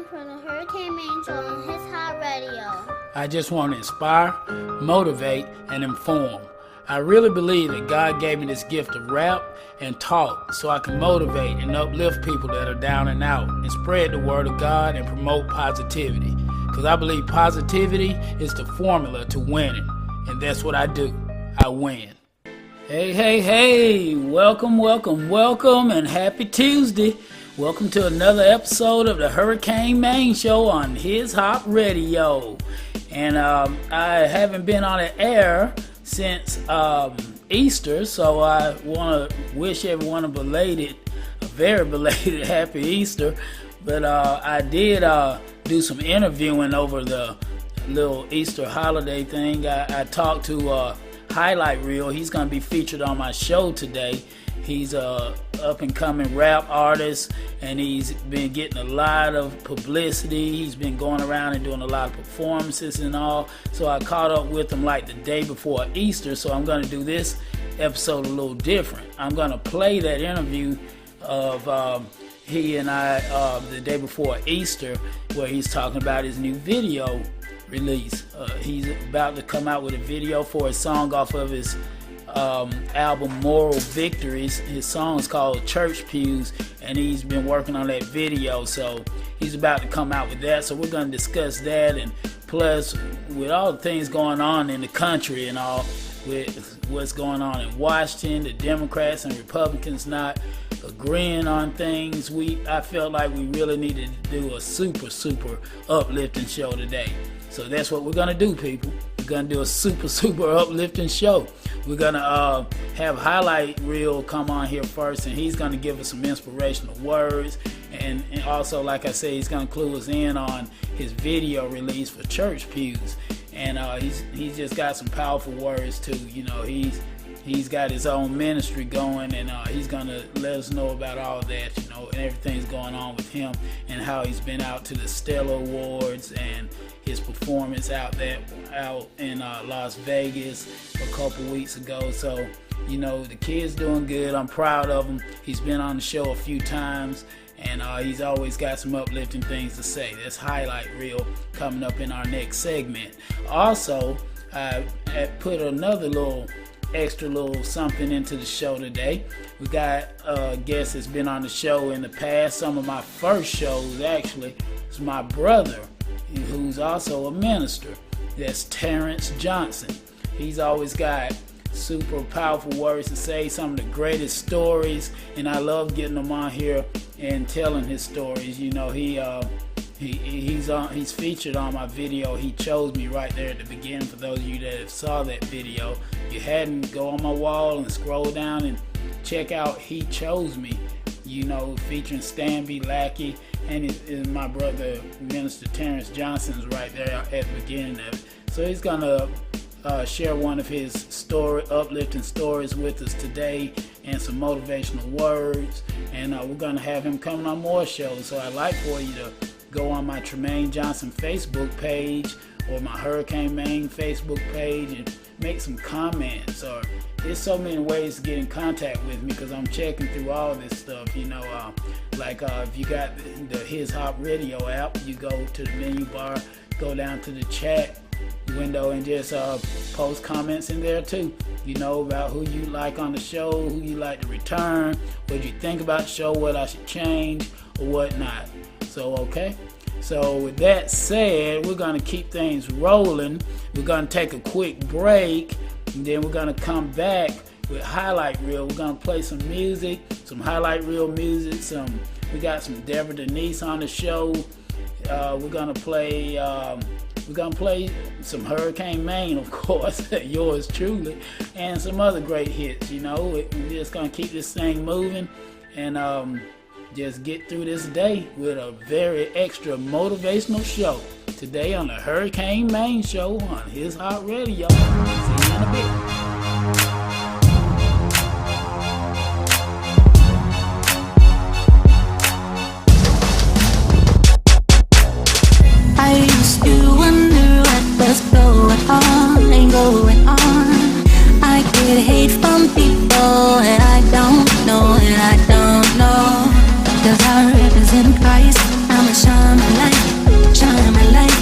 coming from the Hurricane Main Show on His Hot Radio. I just want to inspire, motivate, and inform. I really believe that God gave me this gift of rap and talk so I can motivate and uplift people that are down and out and spread the word of God and promote positivity. Because I believe positivity is the formula to winning. And that's what I do. I win. Hey, welcome, and happy Tuesday. Welcome to another episode of the Hurricane Main Show on His Hot Radio. And I haven't been on the air since Easter, so I want to wish everyone a very belated happy Easter. But I did do some interviewing over the little Easter holiday thing. I talked to Hi Lite Real. He's going to be featured on my show today. He's a up-and-coming rap artist, and he's been getting a lot of publicity. He's been going around and doing a lot of performances and all. So I caught up with him like the day before Easter, so I'm going to do this episode a little different. I'm going to play that interview of he and I the day before Easter, where he's talking about his new video release. He's about to come out with a video for a song off of his album Moral Victories. His song is called Church Pews, and he's been working on that video, so he's about to come out with that. So we're going to discuss that, and plus with all the things going on in the country and all, with what's going on in Washington, the Democrats and Republicans not agreeing on things, I felt like we really needed to do a super uplifting show today. So that's what we're going to do, people. We're going to do a super uplifting show. We're going to have Hi Lite Real come on here first, and he's going to give us some inspirational words. And also, like I said, he's going to clue us in on his video release for Church Pews. And he's just got some powerful words, too. You know, he's got his own ministry going, and he's going to let us know about all that, you know, and everything's going on with him and how he's been out to the Stellar Awards and his performance out in Las Vegas a couple weeks ago. So, you know, the kid's doing good. I'm proud of him. He's been on the show a few times, and he's always got some uplifting things to say. That's Hi Lite Real coming up in our next segment. Also, I put another extra little something into the show today. We got a guest that's been on the show in the past. Some of my first shows, actually, is my brother, who's also a minister. That's Terrence Johnson. He's always got super powerful words to say, some of the greatest stories, and I love getting him on here and telling his stories. You know, he's featured on my video. He chose me right there at the beginning. For those of you that saw that video, if you hadn't, go on my wall and scroll down and check out He Chose Me, you know, featuring Stan B. Lackey, and my brother Minister Terrence Johnson's right there at the beginning of it. So he's gonna share one of his uplifting stories with us today, and some motivational words, and we're gonna have him coming on more shows. So I'd like for you to go on my Tremaine Johnson Facebook page or my Hurricane Main Facebook page and make some comments. Or there's so many ways to get in contact with me, because I'm checking through all this stuff. You know, if you got the His Hot Radio app, you go to the menu bar, go down to the chat window, and just post comments in there too. You know, about who you like on the show, who you like to return, what you think about the show, what I should change or whatnot. So, okay. So with that said, we're going to keep things rolling. We're going to take a quick break, and then we're going to come back with Hi Lite Real. We're going to play some music, some Hi Lite Real music. We got some Deborah Denise on the show. We're going to play some Hurricane Main, of course, yours truly, and some other great hits. You know, we're just going to keep this thing moving, and just get through this day with a very extra motivational show today on the Hurricane Main Show on His Hot Radio. See you in a bit. I used to wonder what was going on. I get hate from people, and I don't know. 'Cause I represent Christ. I'ma shine my light, shine my light.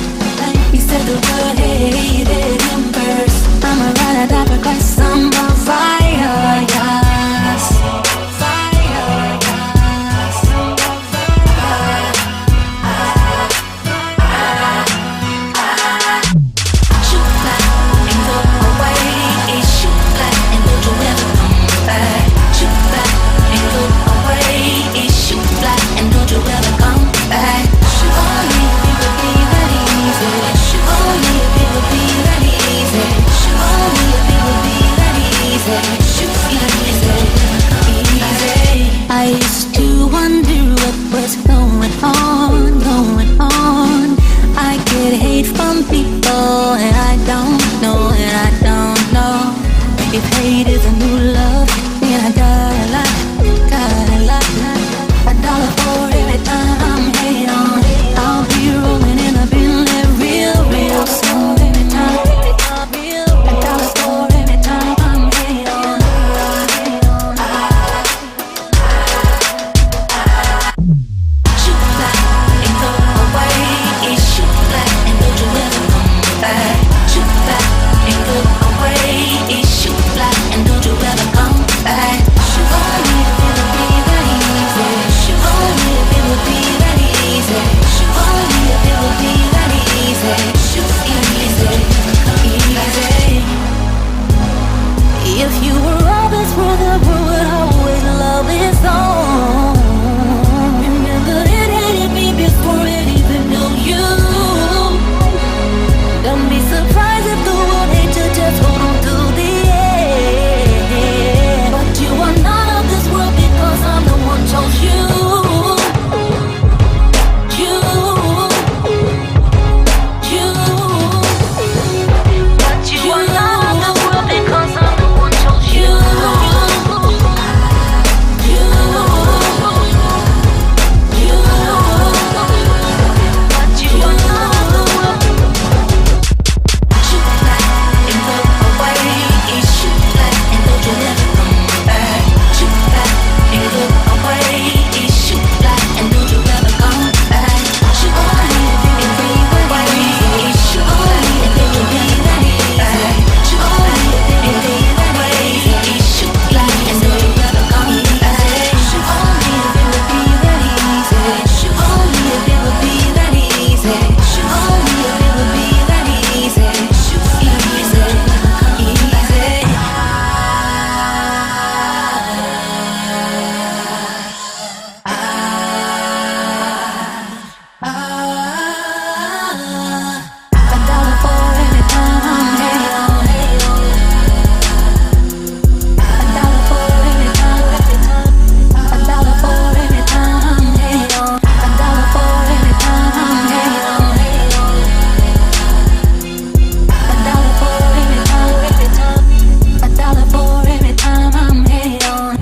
He said the world hated him first. I'ma ride it out because I'm on fire, yes. Fire, yes. Shoot fly and go away. Shoot fly and don't you ever come back. Shoot fly and go away. Shoot fly and don't you ever come back. Only if it would be that easy. Only if it would be that easy. Only if it would be that easy. Shoot easy, easy. I used to wonder what was going on, going on. I get hate from people and I don't know, and I don't know. If hate is a new love, then I got a lot, got a lot. $1 for every time I'm hate on. I'll be rolling in a Bentley real, real soon. Every time, $1 for every time I'm hate on. Shoot fly and go away. Shoot fly and don't you ever come back. Shoot fly and go away. Shoot fly and don't you ever come back. Only if it would be that easy. Only if it would be that easy. Only if it would be that easy. Shoot easy, easy. If you were always for the world would always love his song. Remember it hated me before it even knew you. Don't be surprised if the world hates you, just hold on to the end. But you are not of this world because I'm the one chose you. You. But you are not of this world because I'm the one chose you. You. But you are not of the world. Shoot fly and go away. Shoot fly and don't you ever come back. Shoot fly and go away. Shoot fly and don't you ever come back. Shoot fly and be that easy. Shoot fly and don't you be that easy. Shoot fly and be that easy. Shoot fly and don't you ever come back. Only if it would be that easy. Only if it would be that easy. Only if it would be that easy. Easy, easy. $1 for every time I'm hate on. $1 for every time. $1 for every time I'm hate on. $1 for every time I'm hate on. $1 for every time. $1 for every time I'm hate on.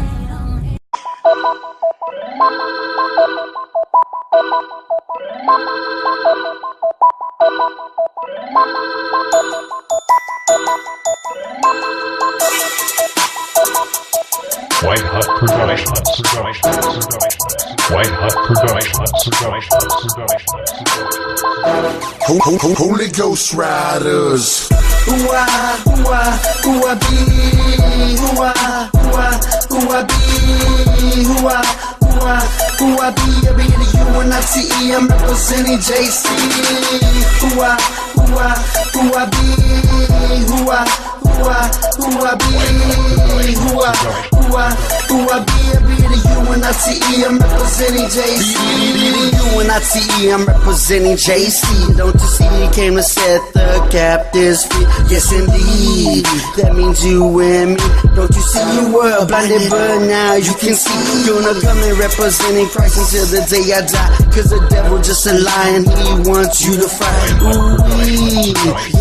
White Hot Productions. White Hot Productions. Holy Ghost Riders. Who I be? Who I be? I be the UNICE. I'm representing JC. Who I be? Who I be? I be the UNICE. I'm representing JC. Be the UNICE. I'm representing JC. Don't you see? He came to set the captives free. Yes, indeed. That means you and me. Don't you see? You were blinded, but now you can see. Gonna come and representing Christ until the day I die. Cause the devil just a lie and he wants you to fight. Ooh,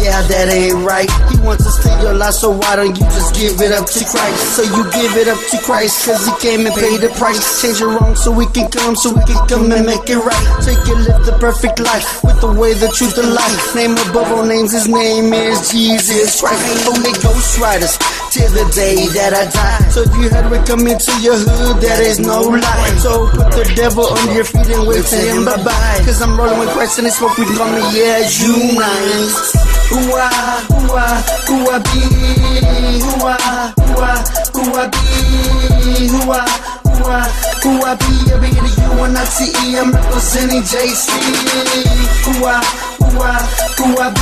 yeah, that ain't right. He wants to steal your life. life, so why don't you just give it up to Christ? So you give it up to Christ, cause he came and paid the price. Change it wrong so we can come and make it right. Take it, live the perfect life with the way, the truth, the life. Name above all names, his name is Jesus Christ. Holy Ghost riders till the day that I die. So if you heard we come into your hood, that is no lie. So put the devil under your feet and wave to him bye-bye. Cause I'm rolling with Christ and they smoke with me, yeah, unite. Who I be, who I be, I be the U-N-I-T-E, I'm representing JC. Who I be, who I be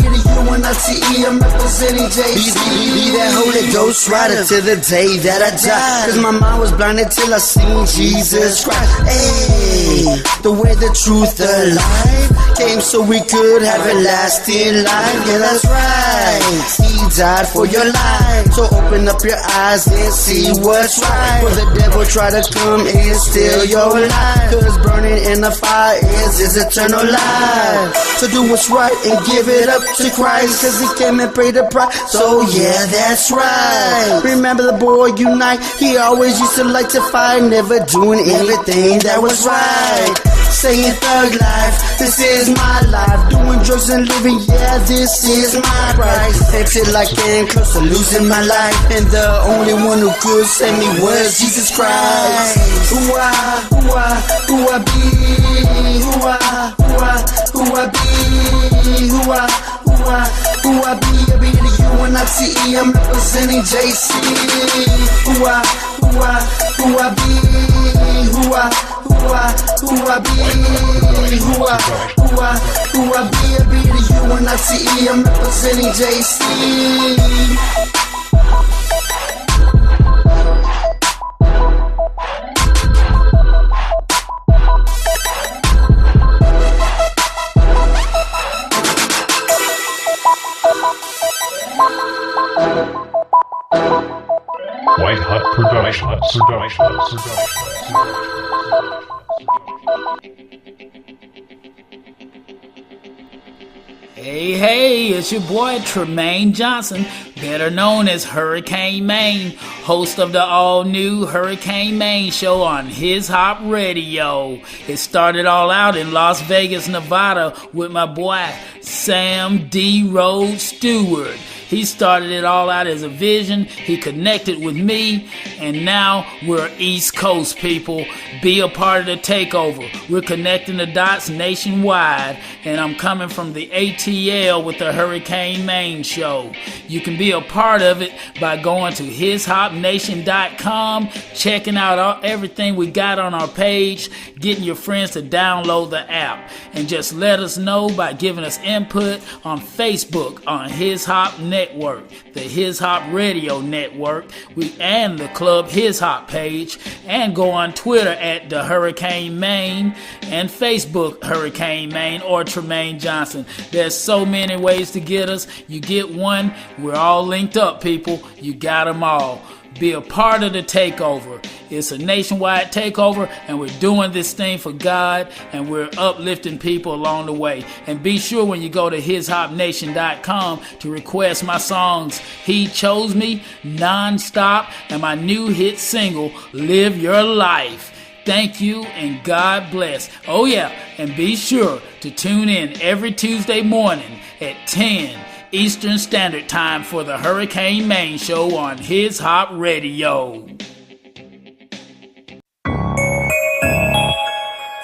the U-N-I-T-E, I'm representing JC. Be that Holy Ghost rider till the day that I die. Cause my mind was blinded till I seen Jesus Christ. Hey, the way, the truth, the life came so we could have a lasting life. Yeah, that's right. He died for your life. So open up your eyes and see what's right. For the devil try to come and steal your life. Cause burning in the fire is eternal life. So do what's right and give it up to Christ. Cause he came and paid the price. So yeah, that's right. Remember the boy Unite, he always used to like to fight, never doing everything that was right. Saying thug life, this is my life. Doing drugs and living, yeah, this is my price. Until I came close to losing my life, and the only one who could save me was Jesus Christ. Who I be, who I be the U-N-I-T-E, I'm representing JC. Who I be, who I be the U-N-I-T-E, I'm representing JC. White Hut Productions. Hey, it's your boy Tremaine Johnson, better known as Hurricane Maine, host of the all-new Hurricane Maine show on His Hop Radio. It started all out in Las Vegas, Nevada with my boy Sam D. Rhodes Stewart. He started it all out as a vision. He connected with me, and now we're East Coast people. Be a part of the takeover. We're connecting the dots nationwide, and I'm coming from the ATL with the Hurricane Maine show. You can be a part of it by going to hishopnation.com, checking out everything we got on our page, getting your friends to download the app, and just let us know by giving us input on Facebook on His Hop Network, the His Hop Radio Network, and the Club His Hop page, and go on Twitter at the Hurricane Maine and Facebook Hurricane Maine or Tremaine Johnson. There's so many ways to get us. You get one, we're all linked up, people. You got them all. Be a part of the takeover. It's a nationwide takeover, and we're doing this thing for God, and we're uplifting people along the way. And be sure when you go to hishopnation.com to request my songs He Chose Me, Nonstop, and my new hit single, Live Your Life. Thank you, and God bless. Oh yeah, and be sure to tune in every Tuesday morning at 10 Eastern Standard Time for the Hurricane Maine show on His Hop Radio.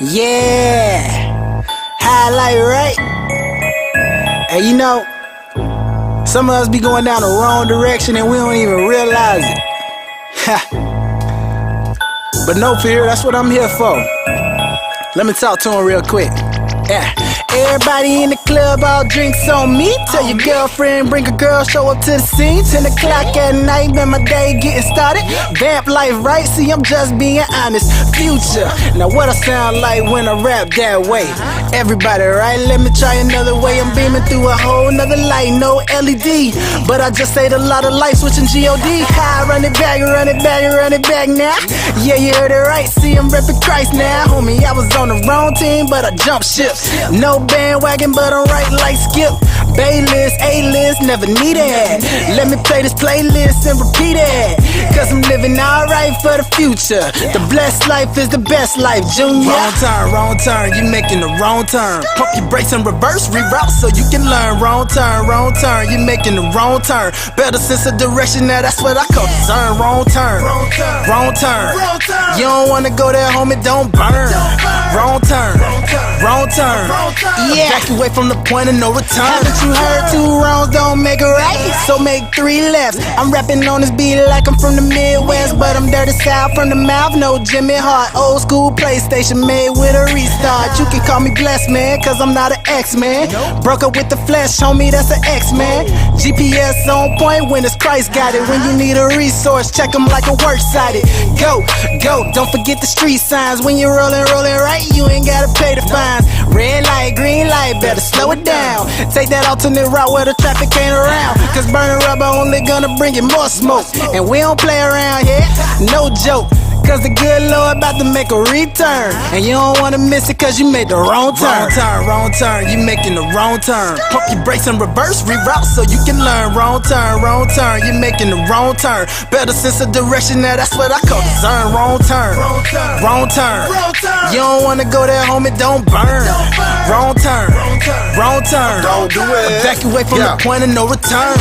Yeah, Hi Lite, right? And you know, some of us be going down the wrong direction and we don't even realize it. Ha. But no fear, that's what I'm here for. Let me talk to him real quick. Yeah. Everybody in the club, all drinks on me. Tell your girlfriend, bring a girl, show up to the scene. 10 o'clock at night, man, my day getting started. Vamp life, right? See, I'm just being honest. future. Now what I sound like when I rap that way? Everybody, right? Let me try another way. I'm beaming through a whole nother light, no LED. But I just ate a lot of light switching G-O-D. High, run it back, run it back, run it back now. Yeah, you heard it right. See, I'm repping Christ now. Homie, I was on the wrong team, but I jumped ship. No bandwagon, but I'm right like Skip. Baylist, A-list, never need it. Let me play this playlist and repeat it. Cause I'm living alright for the future. The blessed life is the best life, Junior. Wrong turn, you making the wrong turn. Pump your brakes and reverse, reroute so you can learn. Wrong turn, you making the wrong turn. Better sense of direction, now that's what I call discern. Wrong turn. You don't wanna go there, homie, don't burn. Wrong turn. Yeah. Evacuate from the point of no return. Haven't you heard 2 wrongs don't make a right? So make 3 lefts. I'm rapping on this beat like I'm from the Midwest, but I'm dirty south from the mouth, no Jimmy Hart. Old school PlayStation made with a restart. You can call me blessed, man, cause I'm not an X-Man. Broke up with the flesh, homie, that's an X-Man. GPS on point when it's Christ got it. When you need a resource, check them like a works cited. Go, don't forget the street signs. When you're rolling right, you ain't gotta pay the fines. Red light, green light, better slow it down. Take that alternate route where the traffic ain't around. Cause burning rubber only gonna bring you more smoke. And we don't play around here, no joke. Cause the good Lord about to make a return. And you don't wanna miss it cause you made the wrong turn. Wrong turn, you making the wrong turn. Pump your brakes and reverse, reroute so you can learn. Wrong turn, you making the wrong turn. Better sense of direction, now that's what I call discern. Wrong turn. You don't wanna go there, homie, don't burn. Wrong turn. Don't do it. Evacuate from the point of no return.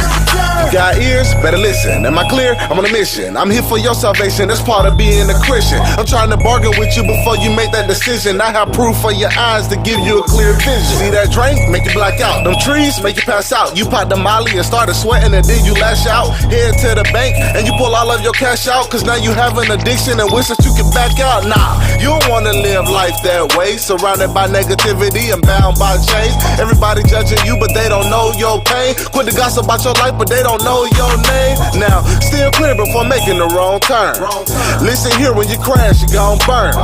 You got ears? Better listen. Am I clear? I'm on a mission. I'm here for your salvation. That's part of being a Christian. I'm trying to bargain with you before you make that decision. I have proof for your eyes to give you a clear vision. See that drink? Make you black out. Them trees make you pass out. You pop the molly and started sweating and then you lash out. Head to the bank and you pull all of your cash out. Cause now you have an addiction and wish that you could back out. Nah, you don't wanna live life that way. Surrounded by negativity and bound by chains. Everybody judging you but they don't know your pain. Quit the gossip about your life but they don't know your name. Now, steer clear before making the wrong turn. Listen here, when you crash, you gon' burn.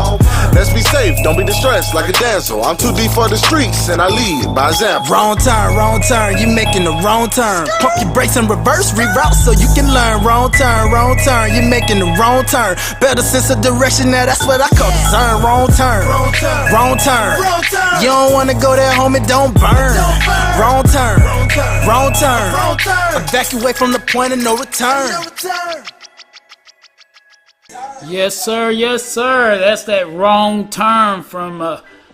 Let's be safe, don't be distressed like a damsel. I'm too deep for the streets and I lead by example. Wrong turn, you making the wrong turn. Pump your brakes and reverse, reroute so you can learn. Wrong turn, you making the wrong turn. Better sense of direction, now that's what I call discern. Wrong turn. You don't wanna go there, homie, don't burn. Wrong turn. Evacuate from the point of no return. Yes, sir. That's that wrong turn from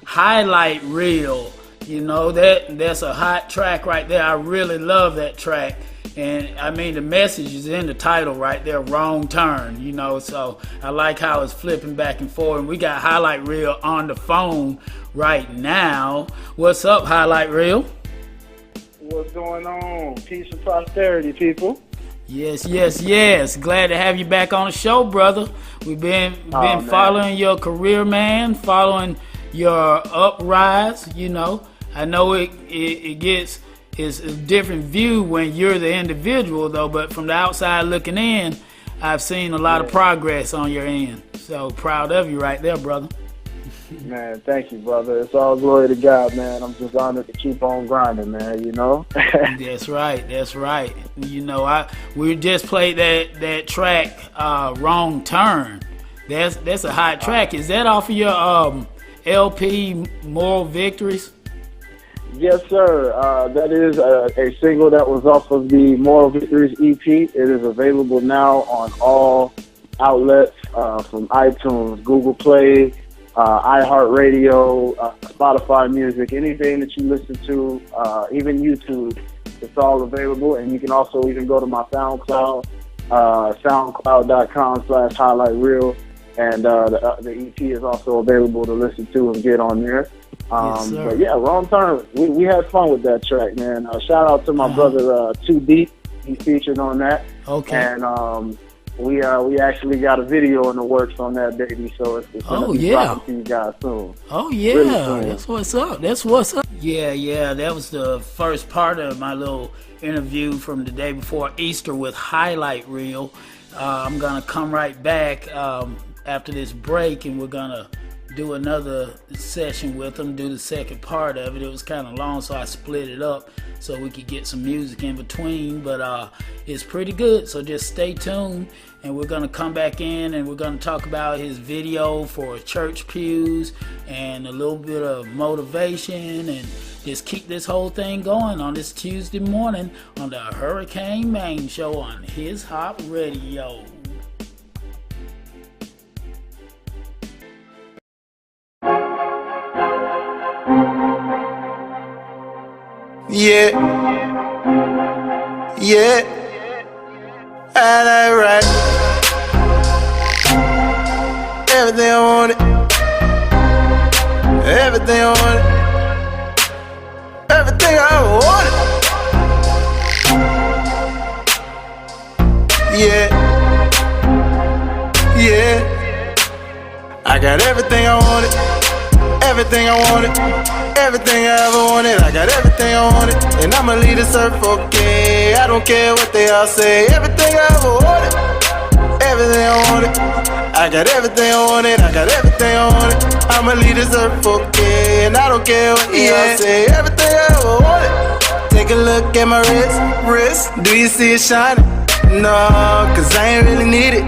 Hi Lite Real. You know, that's a hot track right there. I really love that track. And I mean, the message is in the title right there, wrong turn, you know, so I like how it's flipping back and forth. And we got Hi Lite Real on the phone right now. What's up, Hi Lite Real? What's going on? Peace and prosperity, people. Yes. Glad to have you back on the show, brother. We've been following your career, man, following your uprise, you know. I know it gets it's a different view when you're the individual, though, but from the outside looking in, I've seen a lot of progress on your end. So proud of you right there, brother. Man, thank you, brother. It's all glory to God, man. I'm just honored to keep on grinding, man, you know? That's right. You know, we just played that track, Wrong Turn. That's a hot track. Is that off of your LP, Moral Victories? Yes, sir. That is a single that was off of the Moral Victories EP. It is available now on all outlets, from iTunes, Google Play, iHeartRadio, Spotify Music, anything that you listen to, even YouTube. It's all available, and you can also even go to my SoundCloud, soundcloud.com/Hi Lite Real, and the EP is also available to listen to and get on there. But yeah, Wrong Turn. We had fun with that track, man. Shout out to my brother Too Deep. He featured on that. Okay. And we actually got a video in the works on that, baby. So it's gonna be dropping to you guys soon. Oh yeah, really soon. That's what's up. Yeah. That was the first part of my little interview from the day before Easter with Hi Lite Real. I'm gonna come right back. after this break, and we're gonna do another session with him, do the second part of it. It was kind of long, so I split it up so we could get some music in between, but it's pretty good, so just stay tuned, and we're gonna come back in and we're gonna talk about his video for church pews and a little bit of motivation, and just keep this whole thing going on this Tuesday morning on the Hurricane Main Show on His Hop Radio. Yeah, yeah, and I right. Everything I wanted, everything I wanted, everything I wanted. Yeah, yeah, I got everything I wanted. Everything I wanted, everything I ever wanted, I got everything I wanted, and I'ma leave this earth okay. I don't care what they all say. Everything I ever wanted, everything I wanted, I got everything I wanted, I got everything I wanted. I'ma leave this earth okay, and I don't care what they all say. Everything I ever wanted. Take a look at my wrist. Do you see it shining? No, cause I ain't really need it.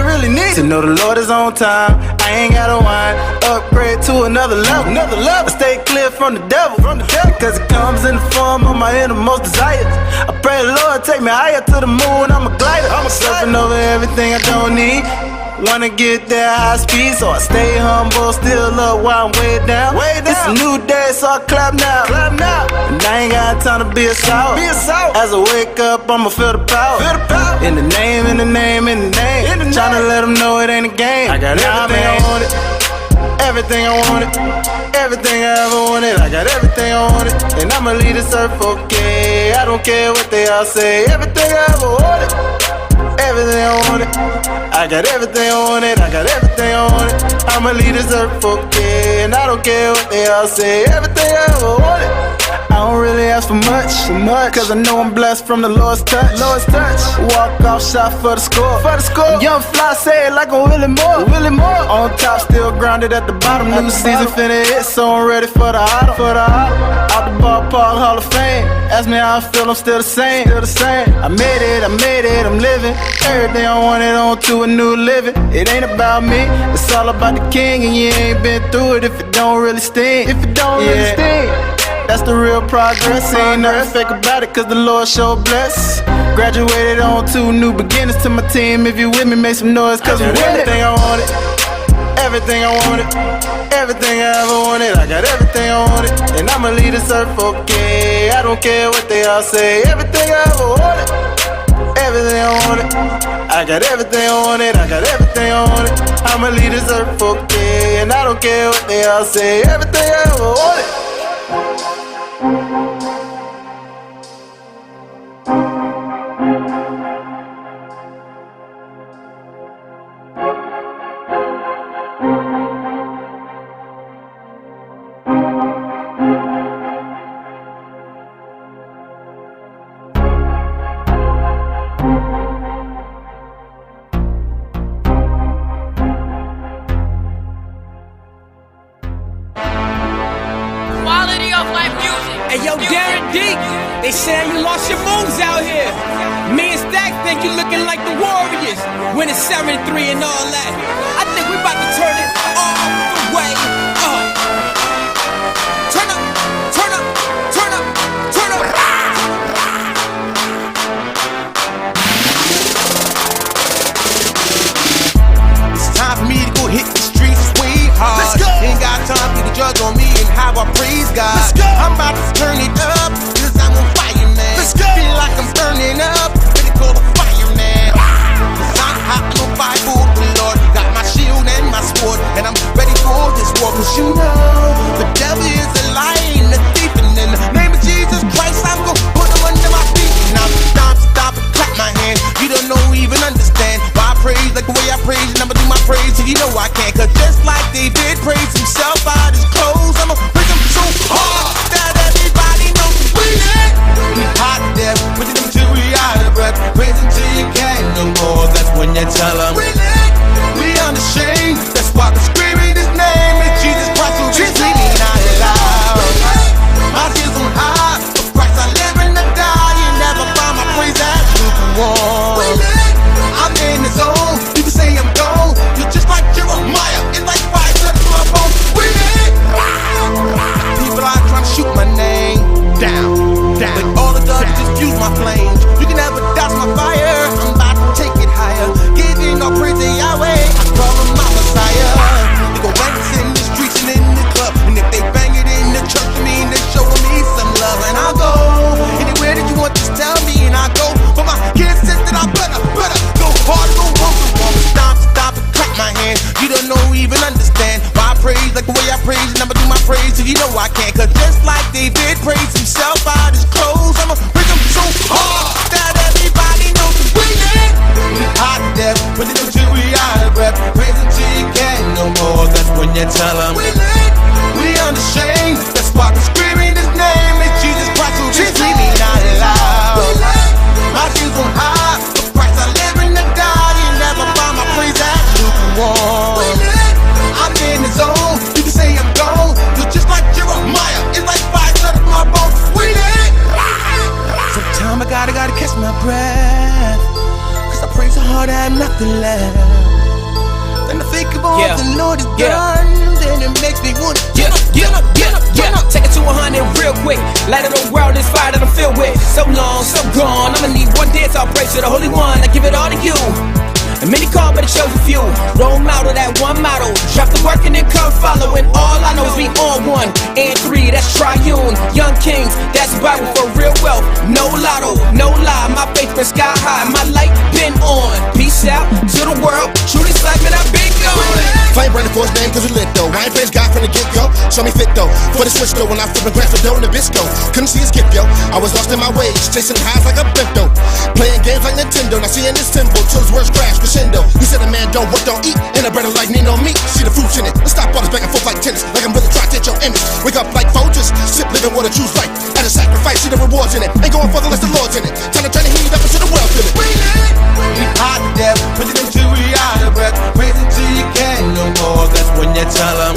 Really need to know the Lord is on time. I ain't gotta whine. Upgrade to another level. I stay clear from the devil. Cause it comes in the form of my innermost desires. I pray the Lord take me higher to the moon. I'm a glider. I'm surfing over everything I don't need. Wanna get there high speed, so I stay humble, still up while I'm way down. It's a new day, so I clap now. And I ain't got time to be a sour. As I wake up, I'ma feel the power. In the name, in the name, in the name. Tryna let them know it ain't a game. I got everything I wanted, everything I wanted, everything I ever wanted. I got everything I wanted, and I'ma leave this earth okay. I don't care what they all say. Everything I ever wanted, everything I wanted, I got everything I wanted, I got everything I wanted. I'ma leave this earth okay, and I don't care what they all say. Everything I ever wanted. I don't really ask for much, cause I know I'm blessed from the Lord's touch. Walk off shot for the score. Young fly say it like a Willie Moore. On top, still grounded at the bottom. New season finna hit, so I'm ready for the autumn. Out the ballpark, Hall of Fame. Ask me how I feel, I'm still the same. I made it, I'm living. Everything I wanted on to a new living. It ain't about me, it's all about the king. And you ain't been through it if it don't really sting. That's the real progress. Ain't nothing fake about it, cause the Lord sure bless. Graduated on to new beginnings. To my team, if you with me, make some noise, cause we winning. Everything I wanted, everything I wanted, everything I ever wanted, I got everything I wanted, and I'ma leave this earth okay. I don't care what they all say. Everything I ever wanted, everything I wanted, I got everything I wanted, I got everything I wanted. I'ma leave this earth okay, and I don't care what they all say. Everything I ever wanted. They saying you lost your moves out here. Me and Stack think you looking like the Warriors, winning 7-3 and all that. I think we about to turn it all the way up. Turn up, turn up, turn up, turn up. It's time for me to go hit the streets way hard. Let's go. Ain't got time for the judge on me and how I praise God. Let's go. I'm about to turn it up. I'm on fire, man. Let's go. Feel like I'm burning up. Ready for the fire, man. Cause I'm hot, I'm on fire for the Lord. Got my shield and my sword, and I'm ready for this war. Cause you know the devil is a liar and a thief, and in the name of Jesus Christ, I'm gonna put him under my feet. Now stop and clap my hands. You don't know, even understand why I praise like the way I praise, and I'ma do my praise till you know I can. Cause just like David praised himself out his clothes, I'ma bring him so hard that everybody knows we lit. We hot to death, pushing them till we out of breath. Praise until you can't no more. That's when you tell them we lit. We unashamed. put it until we out of breath. Praise until you can't no more. That's when you tell them we lit, we unashamed. That's why we're screaming His name. It's Jesus Christ who is screaming out loud. My tears on high, for Christ I live and I die. You never find my praise that lukewarm. I'm in the zone, you can say I'm gone. You're just like Jeremiah, it's like fire shut up my bones. We lit. Sometimes I gotta catch my breath, cause I pray so hard I have nothing left. Then I think of all the Lord has done, then it makes me want to get up. Take it to 100 real quick. Light of the world is fire that I'm filled with. So long, so gone. I'ma need one dance, I'll praise to the Holy One. I give it all to you. And many call, but it shows a few. Role model, that one model. Drop the work and then come follow. And all I know is we on 1 and 3, that's triune. Young kings, that's Bible for real wealth. No lotto, no lie. My faith been sky high, my light been on. Peace out to the world. True excitement, I've been going. Flame burning for His name cause we lit though. I ain't praise God from the get-go. Show me fit though. For the switch though when I flip the grass for dough in the Bisco. Couldn't see His gift yo. I was lost in my ways, chasing highs like a bento. Playing games like Nintendo. Now seeing this tempo till His words crash crescendo. You said a man don't work, don't eat, and a brother like Nino meat. See the fruits in it. Let's stop all this back and forth like tennis. Like I'm really trying to hit your image. Wake up like Folgers, sip living what a true's like. At a sacrifice, see the rewards in it. Ain't going further unless the Lord's in it. Time to turn the heat up into the world feel it. We hot to death, put it until we out of breath. Praise until you can't no more. That's when you tell them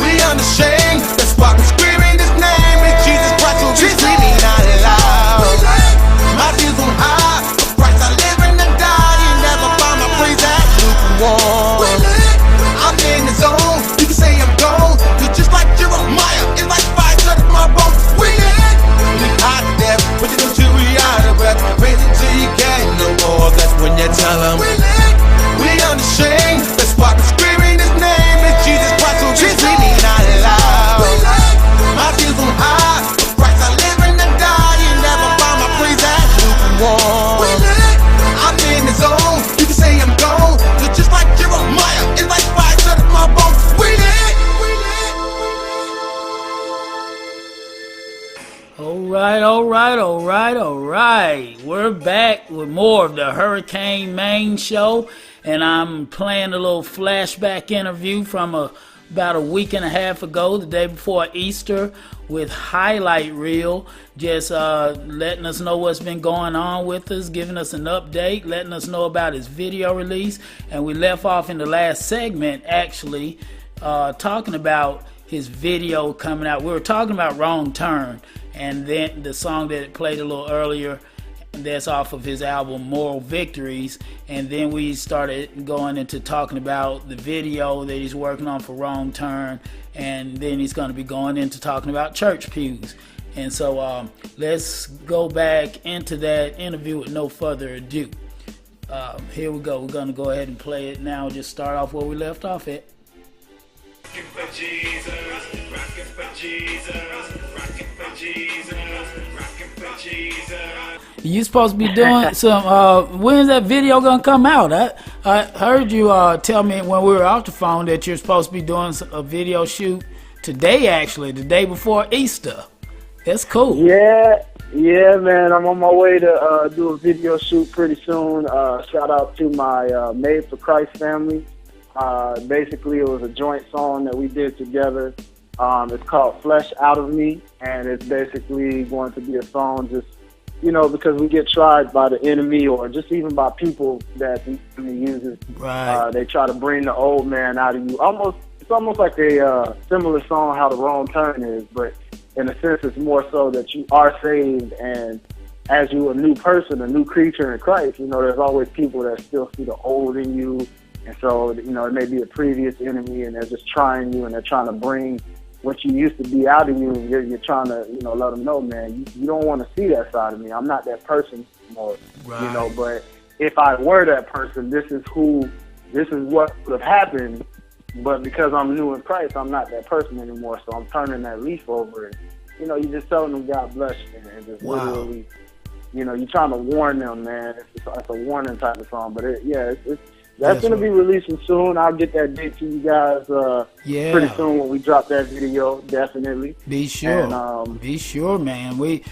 we unashamed. That's why we're screaming His name. It's Jesus Christ who be screaming out loud. My tears on high, for Christ I live and I die. You never find my praise that lukewarm. I'm in the zone, you can say I'm gone. You're just like Jeremiah, it's like fire shut up my bones. We hot to death, put it until we out of breath. Praise until you can't no more. That's when you tell them we unashamed. That's why we're screaming His name. It's Jesus Christ who be screaming out loud. My tears on high, for Christ I live and I die. You never find my praise that lukewarm. I'm in the zone, you can say I'm gone. You're just like Jeremiah, it's like fire shut up my bones. We lit. All right. We're back with more of the Hurricane Main Show, and I'm playing a little flashback interview from about a week and a half ago, the day before Easter, with Hi Lite Real, just letting us know what's been going on with us, giving us an update, letting us know about his video release, and we left off in the last segment actually talking about his video coming out. We were talking about Wrong Turn, and then the song that played a little earlier, that's off of his album Moral Victories. And then we started going into talking about the video that he's working on for Wrong Turn, and then he's going to be going into talking about church pews. And so let's go back into that interview with no further ado. Here we go. We're going to go ahead and play it now. Just start off where we left off at. Rockin' for Jesus, rockin' for Jesus, rockin' for Jesus, rockin' for Jesus. You supposed to be doing some, when's that video gonna come out? I heard you tell me when we were off the phone that you're supposed to be doing a video shoot today, actually, the day before Easter. That's cool. Yeah, man, I'm on my way to do a video shoot pretty soon. Shout out to my Made for Christ family. Basically, it was a joint song that we did together. It's called Flesh Out of Me, and it's basically going to be a song just, because we get tried by the enemy or just even by people that the enemy uses. Right. They try to bring the old man out of you. It's almost like a similar song, How the Wrong Turn is, but in a sense, it's more so that you are saved, and as you a new person, a new creature in Christ, there's always people that still see the old in you. And so, it may be a previous enemy, and they're just trying you, and they're trying to bring what you used to be out of you, and you're trying to, let them know, man, you don't want to see that side of me. I'm not that person anymore, right. But if I were that person, this is what would have happened. But because I'm new in Christ, I'm not that person anymore. So I'm turning that leaf over, and, you just telling them God bless you, and just literally, you're trying to warn them, man. It's a warning type of song, but that's going to be releasing soon. I'll get that date to you guys pretty soon when we drop that video, definitely. Be sure. And, be sure, man. We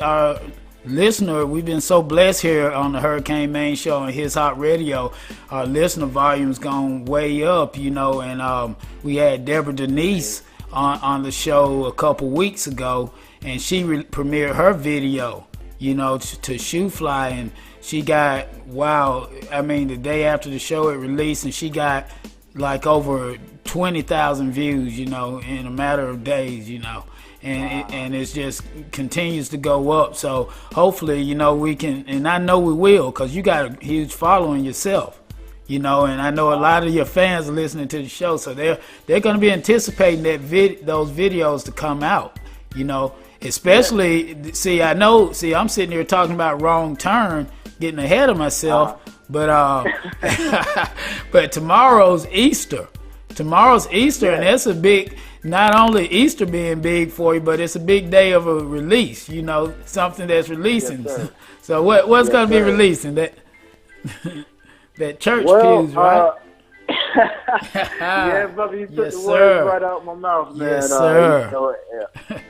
are listener, we've been so blessed here on the Hurricane Main Show and His Hot Radio. Our listener volume's gone way up, you know, and we had Deborah Denise on the show a couple weeks ago, and she premiered her video, you know, to Shoe Fly, and she got, the day after the show it released, and she got like over 20,000 views, you know, in a matter of days, you know. And it just continues to go up. So hopefully, you know, we can, and I know we will, because you got a huge following yourself, you know, and I know a lot of your fans are listening to the show, so they're going to be anticipating those videos to come out, you know, especially, I'm sitting here talking about Wrong Turn, getting ahead of myself, but but tomorrow's Easter, and that's a big, not only Easter being big for you, but it's a big day of a release, you know, something that's releasing. Yes, so what's going to be releasing? That church pews, right? Yeah, brother, you took Yes, the sir. words right out my mouth, man. Yes, sir. You know,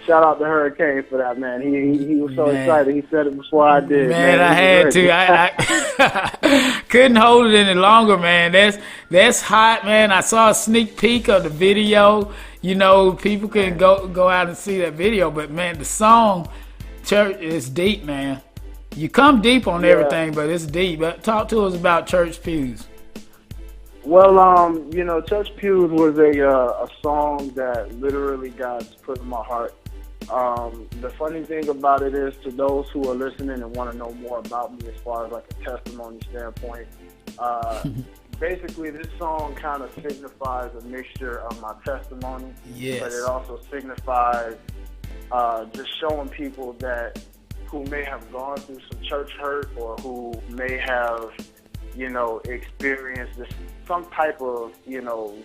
shout out to Hurricane for that, man. He was so excited. He said it before I did. Man, I had to. I couldn't hold it any longer, man. That's hot, man. I saw a sneak peek of the video. You know, people can go out and see that video, but man, the song "Church" is deep, man. You come deep on everything, but it's deep. But talk to us about Church Pews. Well, you know, Church Pews was a song that literally God's put in my heart. The funny thing about it is, to those who are listening and want to know more about me as far as like a testimony standpoint, basically this song kind of signifies a mixture of my testimony, but it also signifies just showing people that who may have gone through some church hurt, or who may have, you know, experienced some type of, you know,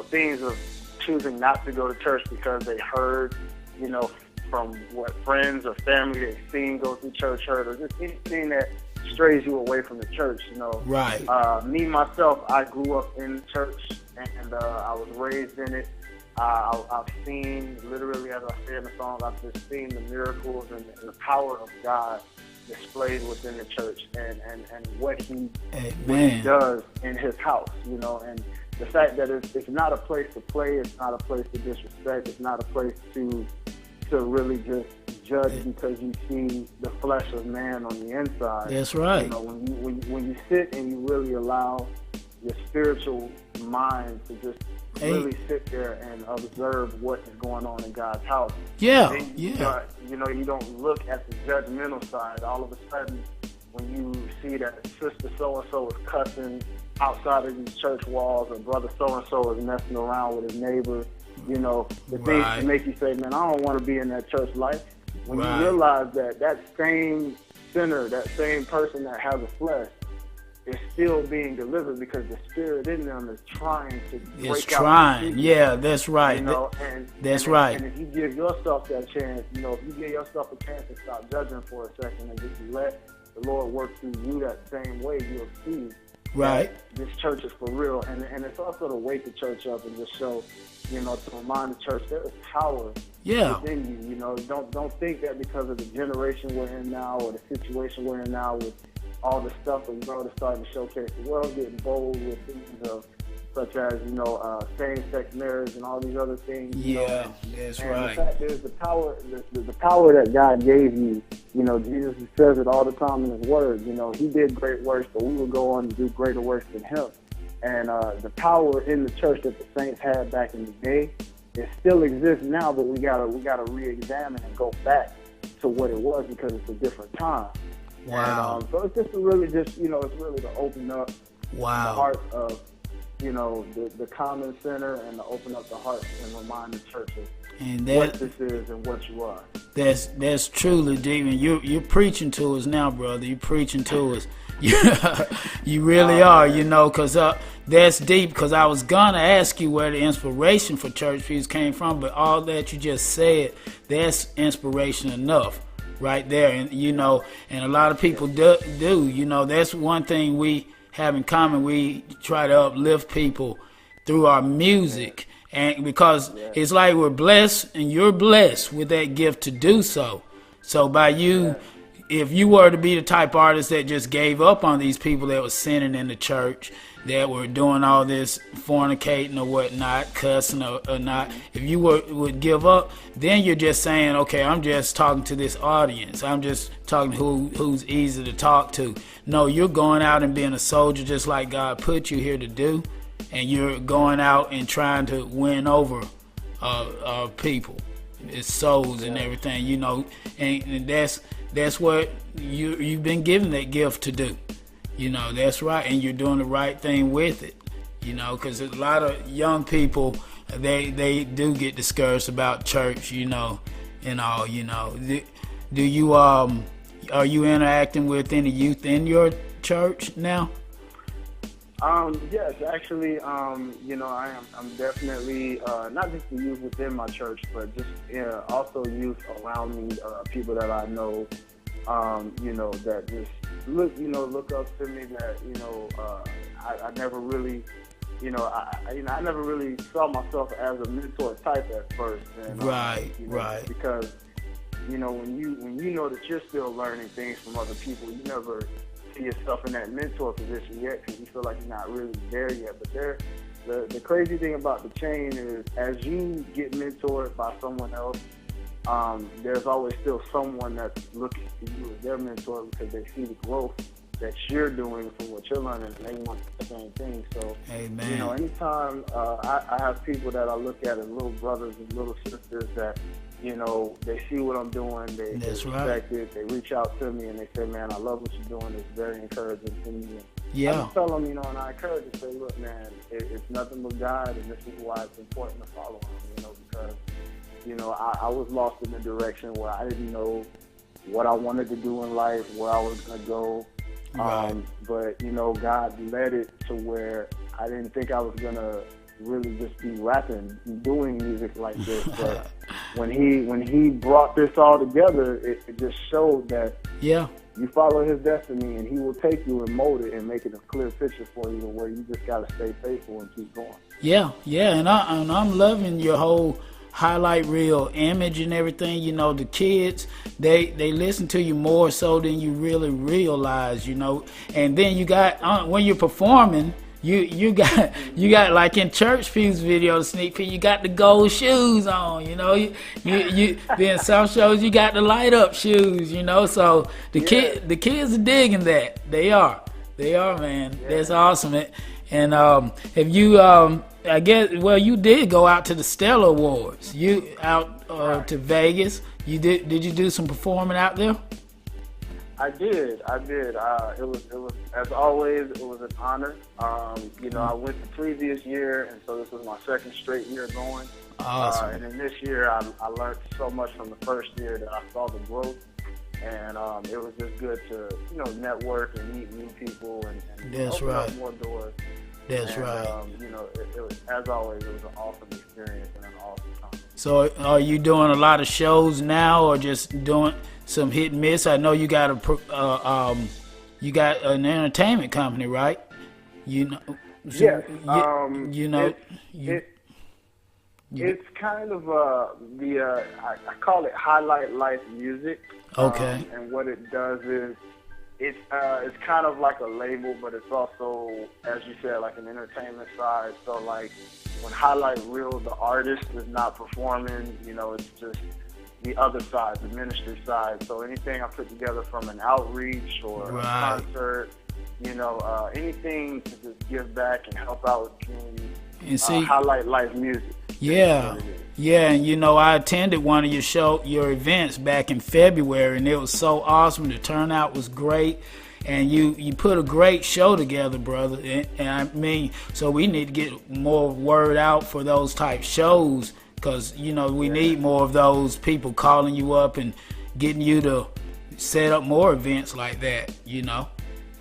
things of choosing not to go to church because they heard, you know, from what friends or family they've seen go through church hurt, or just anything that strays you away from the church, you know. Right. Me, myself, I grew up in church, and I was raised in it. I've seen, literally, as I say in the song, I've just seen the miracles and the power of God displayed within the church, and what he does in his house, you know, and the fact that it's not a place to play, it's not a place to disrespect, it's not a place to really just judge because you see the flesh of man on the inside. That's right. You know, when you sit and you really allow your spiritual mind to just really sit there and observe what is going on in God's house. Then you don't look at the judgmental side. All of a sudden, when you see that sister so-and-so is cussing outside of these church walls, or brother so-and-so is messing around with his neighbor, you know, the things to make you say, man, I don't want to be in that church life. When you realize that same sinner, that same person that has a flesh, is still being delivered because the spirit in them is trying to break out. Yeah, that's right. You know, that's right. And if you give yourself that chance, you know, if you give yourself a chance to stop judging for a second and just let the Lord work through you that same way, you'll see this church is for real. And it's also to wake the church up and just show, you know, to remind the church there is power within you. You know, don't think that because of the generation we're in now, or the situation we're in now with all the stuff that the world is starting to showcase, the world's getting bold with things of, such as, you know, same-sex marriage and all these other things. That's right. The fact is, the power that God gave you, you know, Jesus says it all the time in his word, you know, he did great works, but we will go on to do greater works than him. And the power in the church that the saints had back in the day, it still exists now, but we gotta re-examine and go back to what it was, because it's a different time. Wow. And, so it's just really to open up the heart of, you know, the common center, and to open up the heart and remind the church of what this is and what you are. That's truly deep, and you're preaching to us now, brother. You're preaching to us. You really are, you know, because that's deep. Because I was gonna ask you where the inspiration for Church Pews came from, but all that you just said, that's inspiration enough right there. And you know, and a lot of people do, you know, that's one thing we have in common. We try to uplift people through our music, and because it's like we're blessed, and you're blessed with that gift to do so. So by you if you were to be the type of artist that just gave up on these people that was sinning in the church, that were doing all this fornicating or whatnot, cussing or not, if you would give up, then you're just saying, okay, I'm just talking to this audience. I'm just talking to who's easy to talk to. No, you're going out and being a soldier just like God put you here to do, and you're going out and trying to win over people, it's souls and everything, you know, and that's what you've been given that gift to do. You know, that's right, and you're doing the right thing with it, you know, because a lot of young people, they do get discouraged about church, you know, and all, you know. Do you, are you interacting with any youth in your church now? Yes, actually, you know, I'm definitely, not just the youth within my church, but just also youth around me, people that I know, you know, that just look up to me, that, you know, I never really, you know, I never really saw myself as a mentor type at first. And, right, you know, right. Because, you know, when you know that you're still learning things from other people, you never see yourself in that mentor position yet because you feel like you're not really there yet. But the crazy thing about the chain is as you get mentored by someone else, there's always still someone that's looking to you as their mentor because they see the growth that you're doing from what you're learning, and they want the same thing. So, Amen. You know, anytime I have people that I look at as little brothers and little sisters that, you know, they see what I'm doing, they respect it, they reach out to me and they say, man, I love what you're doing, it's very encouraging to me. And I just tell them, you know, and I encourage them to say, look, man, it's nothing but God, and this is why it's important to follow him, you know, because, you know, I was lost in a direction where I didn't know what I wanted to do in life, where I was going to go. Right. But, you know, God led it to where I didn't think I was going to really just be rapping, doing music like this. But when he brought this all together, it just showed that you follow his destiny and he will take you and mold it and make it a clear picture for you where you just got to stay faithful and keep going. Yeah, and I'm loving your whole Hi Lite Real image and everything. You know, the kids, they listen to you more so than you really realize, you know. And then you got, when you're performing, you got like in Church Pew's video, the sneak peek, you got the gold shoes on, you know. You then some shows you got the light up shoes, you know. So the kids are digging that. They are, man. Yeah. That's awesome. And have you I guess, well, you did go out to the Stellar Awards. You out to Vegas. You did you do some performing out there? I did. It was as always. It was an honor. You know, I went the previous year, and so this was my second straight year going. Awesome. And then this year, I learned so much from the first year that I saw the growth, and it was just good to, you know, network and meet new people and open up more doors. That's right. You know, it was, as always, it was an awesome experience and an awesome time. So, are you doing a lot of shows now, or just doing some hit and miss? I know you got you got an entertainment company, right? You know. So it's kind of I call it Hi Lite Life Music. Okay. And what it does is, it's kind of like a label, but it's also, as you said, like an entertainment side. So like when Hi Lite Real, the artist is not performing, you know, it's just the other side, the ministry side. So anything I put together from an outreach or a concert, you know, anything to just give back and help out with the community, and see, Hi Lite Life Music. Yeah, and you know, I attended one of your events back in February, and it was so awesome. The turnout was great, and you put a great show together, brother. And I mean, so we need to get more word out for those type shows, because, you know, we need more of those people calling you up and getting you to set up more events like that, you know.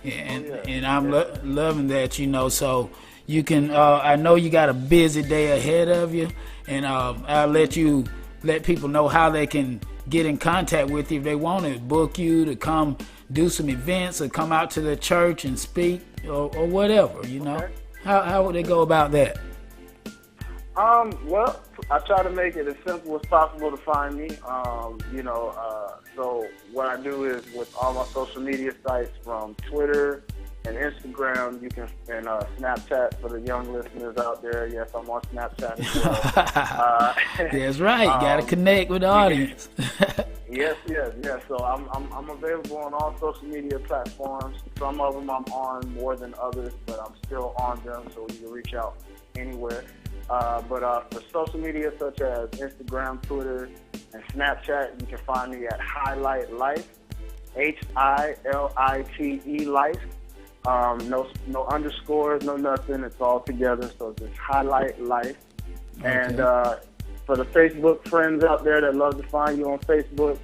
And I'm loving that, you know. So you can, I know you got a busy day ahead of you, and I'll let people know how they can get in contact with you if they want to book you to come do some events or come out to the church and speak or whatever, you know. Okay. How would they go about that? Well, I try to make it as simple as possible to find me. You know, So what I do is with all my social media sites, from Twitter and Instagram, you can, and Snapchat for the young listeners out there. Yes, I'm on Snapchat as well. That's right. Got to connect with the audience. Yes. So I'm available on all social media platforms. Some of them I'm on more than others, but I'm still on them, so you can reach out anywhere. But for social media such as Instagram, Twitter, and Snapchat, you can find me at Hi Lite Life, HILITE Life. No underscores, no nothing. It's all together, so just Hi Lite Life. Okay. And for the Facebook friends out there that love to find you on Facebook,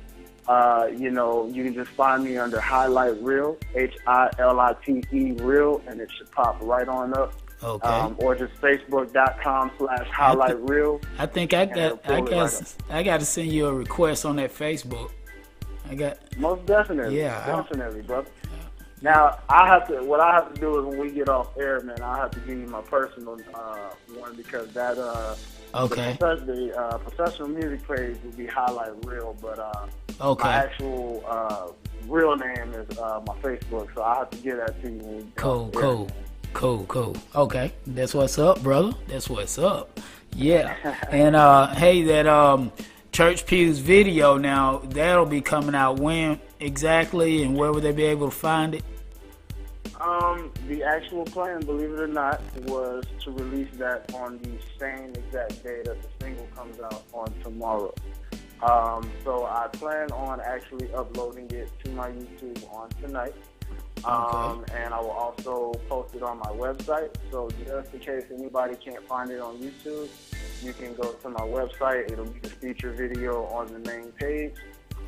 you can just find me under Hi Lite Real, HILITE Real, and it should pop right on up. Okay. Or just Facebook.com/Hi Lite Real. I think I got to send you a request on that Facebook. Most definitely. Yeah. Definitely, brother. Now, what I have to do is when we get off air, man, I have to give you my personal one, because that the professional music page will be Hi Lite Real, but my actual real name is my Facebook, so I have to give that to you when we get off air. Cool. Okay, that's what's up, brother. That's what's up. Yeah. And hey, that Church Pews video now, that'll be coming out when exactly, and where would they be able to find it? The actual plan, believe it or not, was to release that on the same exact day that the single comes out on tomorrow. So I plan on actually uploading it to my YouTube on tonight. And I will also post it on my website. So just in case anybody can't find it on YouTube, you can go to my website. It'll be the feature video on the main page.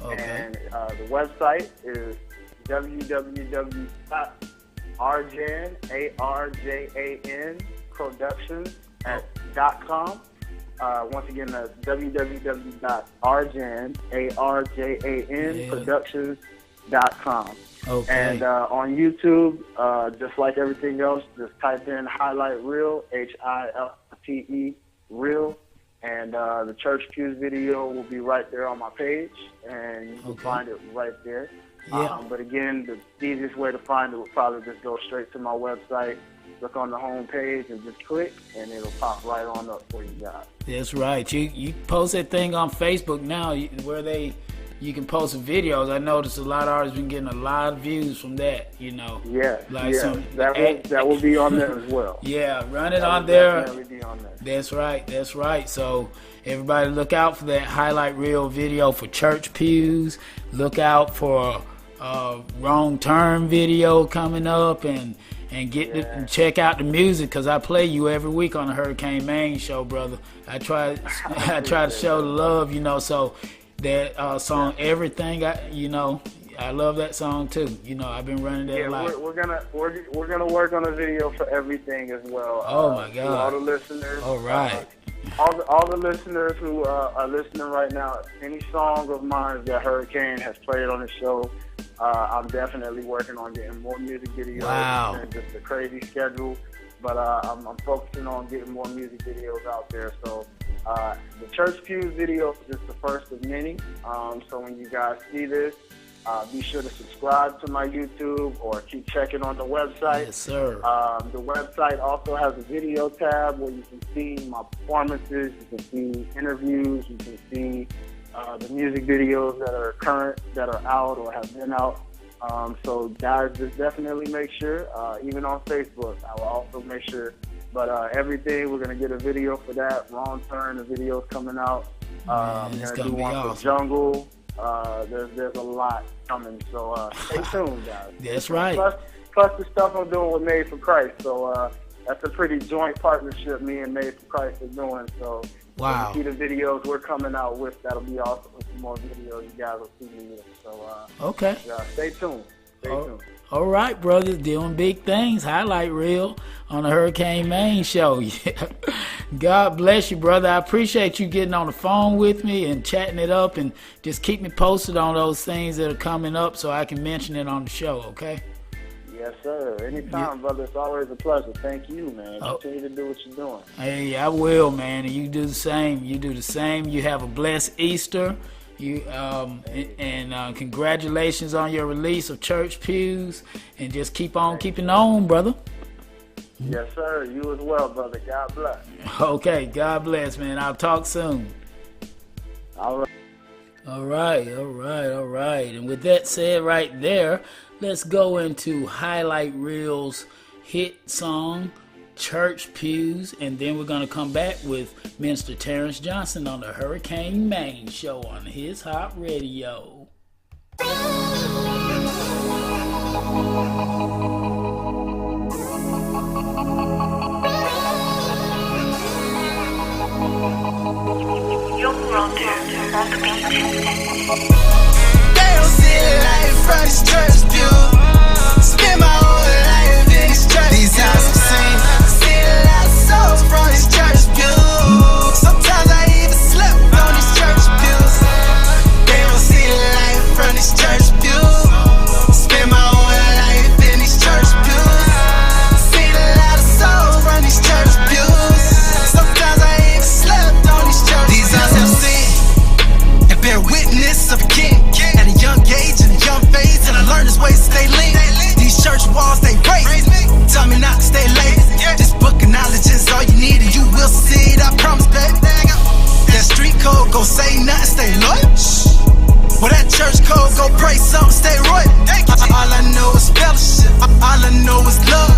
Okay. And the website is www.arjanproductions.com. Once again, that's www.arjanproductions.com. Okay. And on YouTube, just like everything else, just type in Hi Lite Real, HILTE Real, and the Church Pews video will be right there on my page, and you can find it right there. Yeah. But again, the easiest way to find it would probably just go straight to my website, look on the home page, and just click, and it'll pop right on up for you guys. That's right. You post that thing on Facebook now, where you can post videos. I noticed a lot of artists been getting a lot of views from that, Yeah, like that will be on there as well. Yeah, run it on there. Definitely be on there. That's right. So everybody look out for that Hi Lite Real video for Church Pews. Look out for Wrong Turn video coming up, and check out the music, because I play you every week on the Hurricane Main show, brother. I try to show the love, so that song Everything, I love that song too. I've been running that a lot. We're gonna work on a video for Everything as well. Oh my God! All the listeners. All right. All the listeners who are listening right now, any song of mine that Hurricane has played on the show, I'm definitely working on getting more music videos. Wow. And just a crazy schedule, but I'm focusing on getting more music videos out there. So the Church Pews video is just the first of many. So when you guys see this, be sure to subscribe to my YouTube or keep checking on the website. Yes, sir. The website also has a video tab where you can see my performances, you can see interviews, you can see the music videos that are current, that are out or have been out. So guys, just definitely make sure, even on Facebook, I will also make sure. But Everything, we're going to get a video for that. Wrong Turn, the video's coming out. Man, it's going to be awesome. For Jungle. There's a lot coming, so stay tuned, guys. That's right. Plus the stuff I'm doing with Made for Christ, so that's a pretty joint partnership me and Made for Christ are doing. So wow. When you see the videos we're coming out with, that'll be awesome. Some more videos you guys will see me with. So okay. Stay tuned. All right, brothers, doing big things. Hi Lite Real on the Hurricane Main show. Yeah. God bless you, brother. I appreciate you getting on the phone with me and chatting it up, and just keep me posted on those things that are coming up so I can mention it on the show, okay? Yes, sir. Anytime, brother. It's always a pleasure. Thank you, man. Continue to do what you're doing. Hey, I will, man. And you do the same. You have a blessed Easter. Congratulations on your release of Church Pews, and just keep on keeping on, brother. Yes, sir. You as well, brother. God bless. Okay, God bless, man. I'll talk soon. All right. All right. And with that said right there, let's go into Hi Lite Real's hit song, Church Pews, and then we're going to come back with Minister Terrence Johnson on the Hurricane Main Show on his Hot Radio. They don't see the light from this church pew. Spend my whole life in this church. These eyes have seen. See a lot of souls from this church pew. Sometimes I even slept on these church pews. They don't see the light from this church pew. Spend my whole life in these church pews. See a lot of souls from these church pews. Sometimes I even slept on these church pews. These eyes have seen and bear witness of a king at a young age and a young phase, and I learned his ways to stay lean. These church walls, they raise me. Tell me not to stay late. This book of knowledge is all you need, and you will see it, I promise, baby. That street code, go say nothing, stay loyal. Well, that church code, go pray something, stay royal. All I know is fellowship, all I know is love.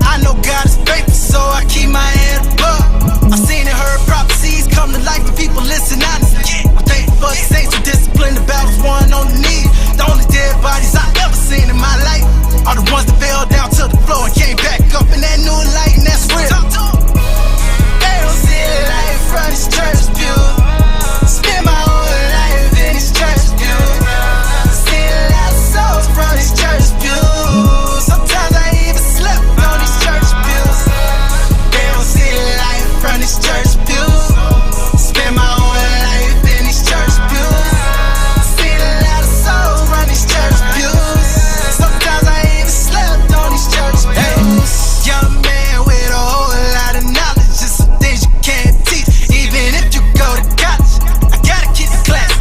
I know God is faithful, so I keep my head above. I've seen and heard prophecies come to life, and people listen honestly. I'm thankful for the saints who disciplined the battles won on the knee. The only dead bodies I ever seen in my life are the ones that fell down to the floor and came back up in that new light, and that's real. They don't see the light from this church pew. Spend my whole life in this church pew. See a lot of souls from this church pew. Sometimes I even slept on these church pews. They don't see the light from this church pew. Spend my whole life in these church pews. See a lot of souls from these church pews. Sometimes I even slept on these church pews. Young man with a whole lot of knowledge, just some things you can't teach, even if you go to college. I gotta keep it classy.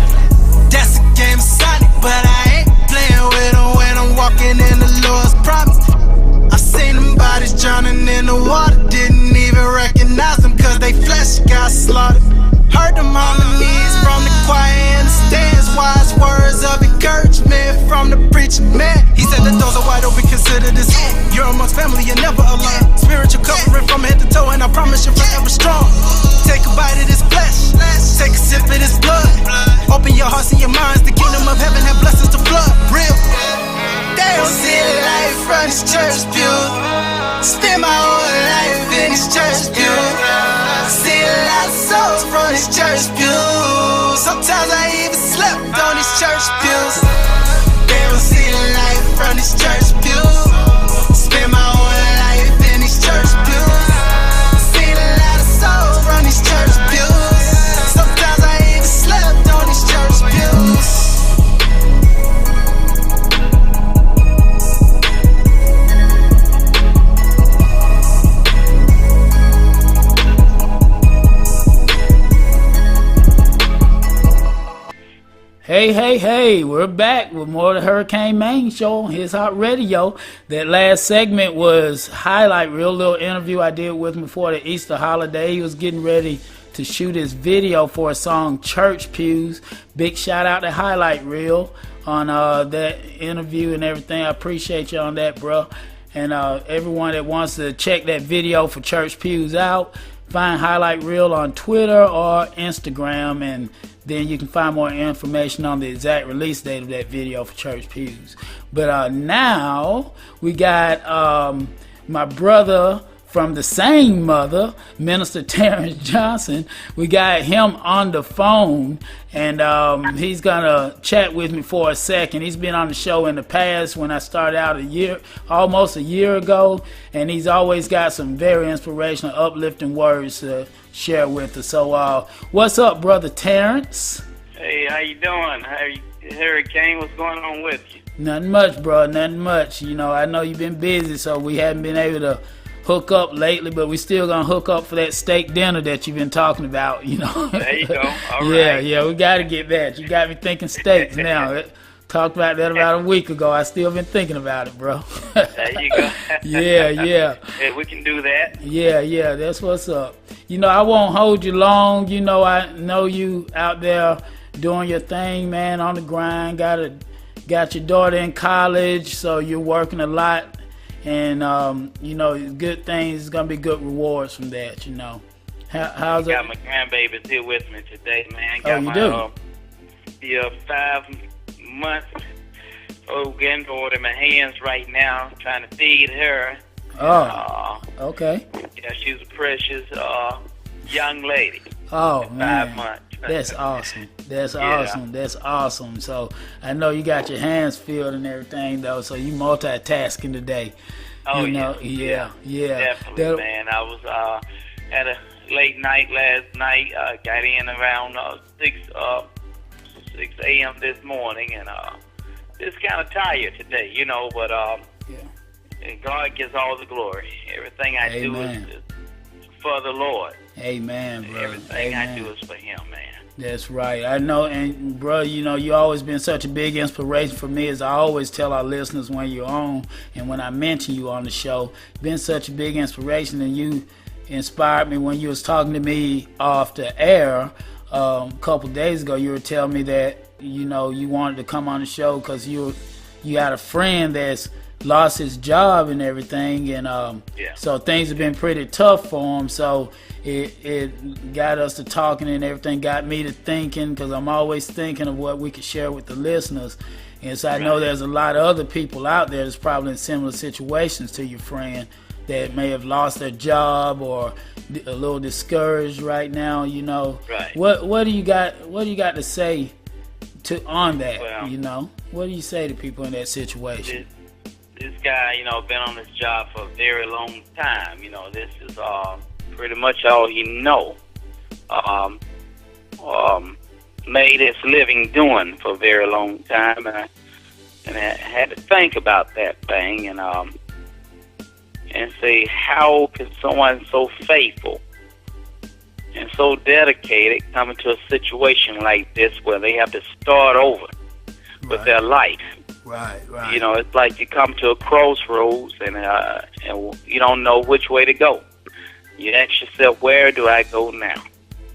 That's a game of Sonic, but I ain't playing with them when I'm walking in the Lord's promise. I've seen them bodies drowning in the water, didn't even recognize them cause they flesh got slaughtered. Heard them harmonies from the choir in the stands, wise words of encouragement from the preacher man. He said the doors are wide open, consider this. You're amongst family, you're never alone. Spiritual covering from head to toe, and I promise you're forever strong. Take a bite of this flesh, take a sip of this blood. Open your hearts and your minds, the kingdom of heaven have blessings to flood. Real. They don't see the light from this church pew. Spend my whole life in this church pew. See a lot of souls from this church pew. Sometimes I even slept on these church pews. They don't see the light from this church pew. Spend my whole life in these church pews. See a lot of souls from these church pews. Sometimes I even slept on these church pews. Hey, we're back with more of the Hurricane Main Show on his Hot Radio. That last segment was Hi Lite Real, little interview I did with him before the Easter holiday. He was getting ready to shoot his video for a song, Church Pews. Big shout out to Hi Lite Real on that interview and everything. I appreciate you on that, bro. And everyone that wants to check that video for Church Pews out, find Hi Lite Real on Twitter or Instagram, and then you can find more information on the exact release date of that video for Church Pews. But now we got my brother from the same mother, Minister Terrence Johnson. We got him on the phone, and he's gonna chat with me for a second. He's been on the show in the past when I started out almost a year ago, and he's always got some very inspirational, uplifting words to share with us. So what's up, brother Terrence? Hey, how you doing? Hurricane, what's going on with you? Nothing much, bro, nothing much. You know, I know you've been busy, so we haven't been able to hook up lately, but we still gonna hook up for that steak dinner that you've been talking about. You know. There you go. All yeah, right. yeah, we got to get that. You got me thinking steaks now. Talked about that about a week ago. I still been thinking about it, bro. There you go. yeah. Yeah, we can do that. Yeah, that's what's up. You know, I won't hold you long. You know, I know you out there doing your thing, man, on the grind. Got your daughter in college, so you're working a lot. And, you know, good things, going to be good rewards from that, you know. How's it? I got my grandbabies here with me today, man. Oh, you do? Yeah, 5 months old granddaughter in my hands right now, trying to feed her. Oh, okay. Yeah, she's a precious young lady. Oh, 5 man. months. That's awesome. That's awesome. That's awesome. So I know you got your hands filled and everything, though, so you multitasking today. Oh, you know? Yeah. Definitely, man. I was at a late night last night. Got in around 6 a.m. this morning, and just kind of tired today, you know, but and God gets all the glory. Everything I do is for the Lord. Amen, bro. Everything I do is for Him, man. That's right. I know, and bro, you know, you always been such a big inspiration for me, as I always tell our listeners when you're on, and when I mention you on the show, been such a big inspiration, and you inspired me when you was talking to me off the air a couple days ago. You were telling me that, you know, you wanted to come on the show because you got a friend that's lost his job and everything, and so things have been pretty tough for him. So it got us to talking, and everything got me to thinking, because I'm always thinking of what we could share with the listeners. And so I know there's a lot of other people out there that's probably in similar situations to your friend that may have lost their job or a little discouraged right now. You know, what do you got to say on that? Well, you know, what do you say to people in that situation? This guy, you know, been on this job for a very long time. You know, this is pretty much all he know. Made his living doing for a very long time, and I had to think about that thing and say, how can someone so faithful and so dedicated come into a situation like this where they have to start over with their life? Right. You know, it's like you come to a crossroads and you don't know which way to go. You ask yourself, where do I go now?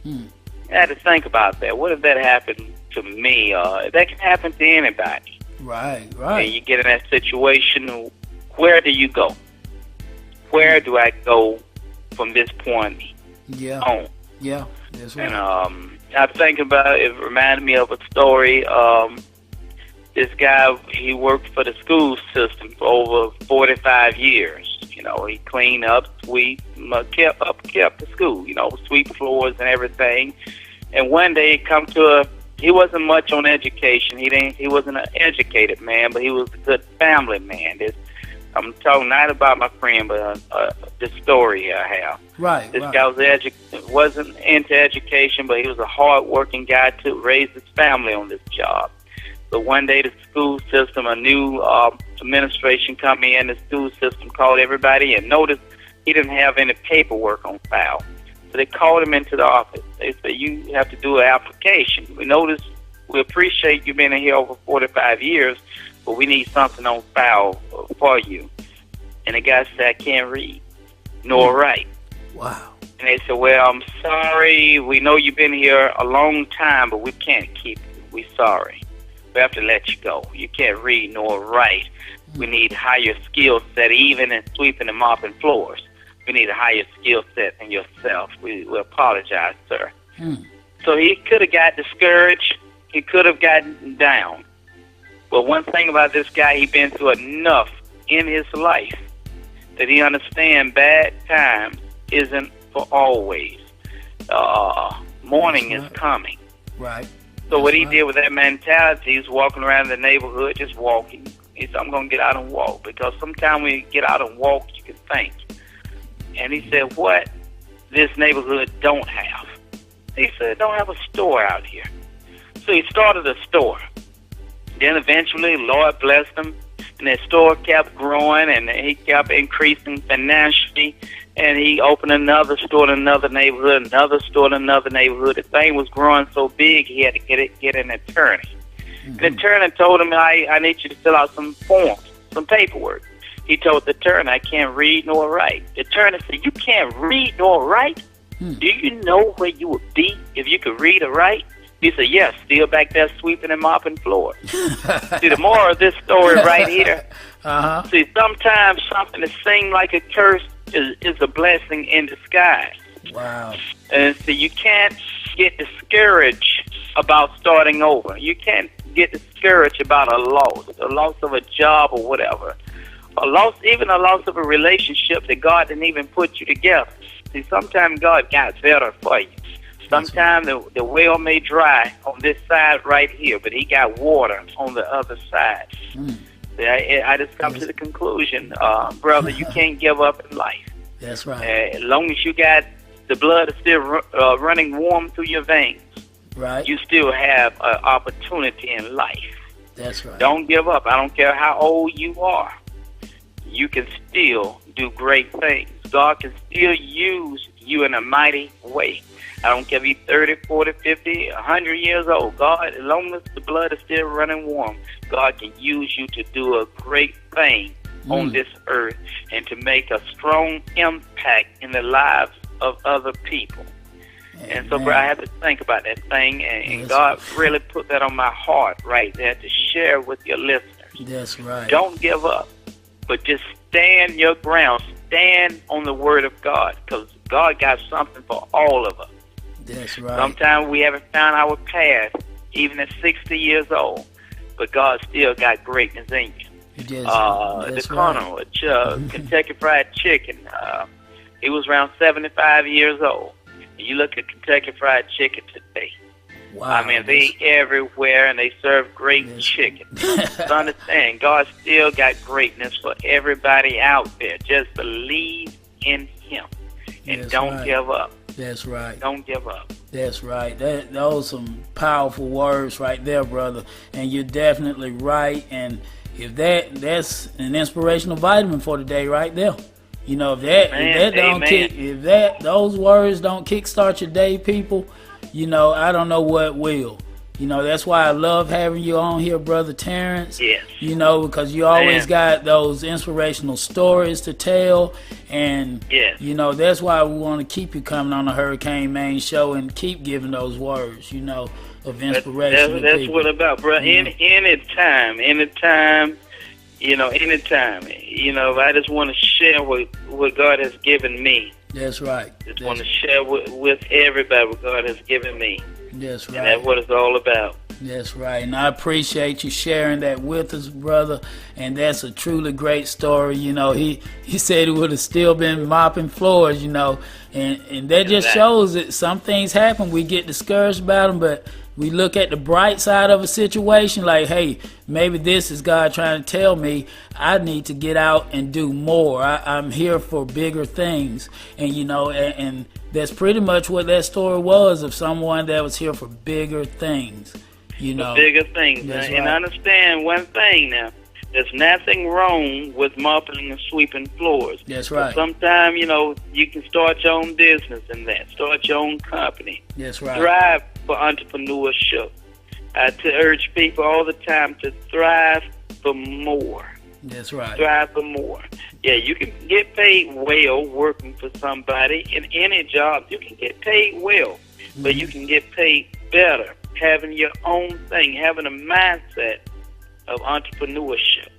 I had to think about that. What if that happened to me? That can happen to anybody. Right. And you get in that situation, where do you go? Where do I go from this point on? Yeah, that's right. And I think about it. It reminded me of a story. This guy, he worked for the school system for over 45 years. You know, he cleaned up, sweep, kept the school, you know, sweep floors and everything. And one day he wasn't much on education. He wasn't an educated man, but he was a good family man. I'm talking not about my friend, but the story I have. Right. This guy wasn't into education, but he was a hard-working guy to raise his family on this job. So one day the school system, a new administration company in the school system called everybody and noticed he didn't have any paperwork on file. So they called him into the office. They said, you have to do an application. We appreciate you being here over 45 years, but we need something on file for you. And the guy said, I can't read nor write. Wow. And they said, well, I'm sorry. We know you've been here a long time, but we can't keep you. We're sorry. We have to let you go. You can't read nor write. We need higher skill set, even in sweeping and mopping floors. We need a higher skill set than yourself. We apologize, sir. So he could have got discouraged. He could have gotten down. But one thing about this guy, he's been through enough in his life that he understands bad times isn't for always. Morning is coming. Right. So what he did with that mentality, he's walking around the neighborhood, just walking. He said, I'm going to get out and walk, because sometimes when you get out and walk, you can think. And he said, what this neighborhood don't have? He said, don't have a store out here. So he started a store. Then eventually, Lord blessed him. and his store kept growing, and he kept increasing financially. And he opened another store in another neighborhood, another store in another neighborhood. The thing was growing so big, he had to get an attorney. Mm-hmm. The attorney told him, I need you to fill out some forms, some paperwork. He told the attorney, I can't read nor write. The attorney said, you can't read nor write? Do you know where you would be if you could read or write? He said, yes, still back there sweeping and mopping floors. See, the moral of this story right here, see, sometimes something that seems like a curse is a blessing in disguise. Wow. And so you can't get discouraged about starting over. You can't get discouraged about a loss of a job or whatever. Even a loss of a relationship that God didn't even put you together. See, sometimes God got better for you. Sometimes the well may dry on this side right here, but he got water on the other side. I just come to the conclusion, brother, you can't give up in life. That's right. As long as you got the blood is still running warm through your veins, right, you still have an opportunity in life. That's right. Don't give up. I don't care how old you are. You can still do great things. God can still use you in a mighty way. I don't care if you're 30, 40, 50, 100 years old. God, as long as the blood is still running warm, God can use you to do a great thing on this earth and to make a strong impact in the lives of other people. And so, bro, I have to think about that thing, and God really put that on my heart right there to share with your listeners. That's right. Don't give up, but just stand your ground. Stand on the word of God, because God got something for all of us. That's right. Sometimes we haven't found our path, even at 60 years old, but God still got greatness in you. The Colonel, Kentucky Fried Chicken, he was around 75 years old. And you look at Kentucky Fried Chicken today. Wow. I mean, they everywhere, and they serve great chicken. So understand, God still got greatness for everybody out there. Just believe in him, and don't give up. That's right. Don't give up. That's right. Those are some powerful words right there, brother. And you're definitely right. And if that's an inspirational vitamin for today, right there. You know, if those words don't kickstart your day, people, you know, I don't know what will. You know, that's why I love having you on here, Brother Terrence. Yes. You know, because you always got those inspirational stories to tell. And, you know, that's why we want to keep you coming on the Hurricane Main show and keep giving those words, you know, of inspiration. That's what about, bro. Anytime, you know, I just want to share what God has given me. That's right. Just want to share with everybody what God has given me. That's right. And that's what it's all about. That's right. And I appreciate you sharing that with us, brother. And that's a truly great story. You know, he said he would have still been mopping floors, you know. And that just shows that some things happen. We get discouraged about them, but we look at the bright side of a situation like, hey, maybe this is God trying to tell me I need to get out and do more. I'm here for bigger things. And, you know, and that's pretty much what that story was, of someone that was here for bigger things. You know, bigger things. And understand one thing now. There's nothing wrong with mopping and sweeping floors. That's right. Sometimes, you know, you can start your own business in that. Start your own company. That's right. Thrive for entrepreneurship. I urge people all the time to thrive for more. That's right. Thrive for more. Yeah, you can get paid well working for somebody. In any job, you can get paid well. But you can get paid better having your own thing, having a mindset of entrepreneurship.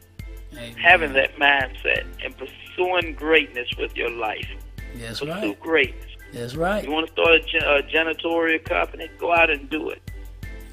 Amen. Having that mindset and pursuing greatness with your life. That's Pursue right. greatness. That's right. You want to start a janitorial company? Go out and do it.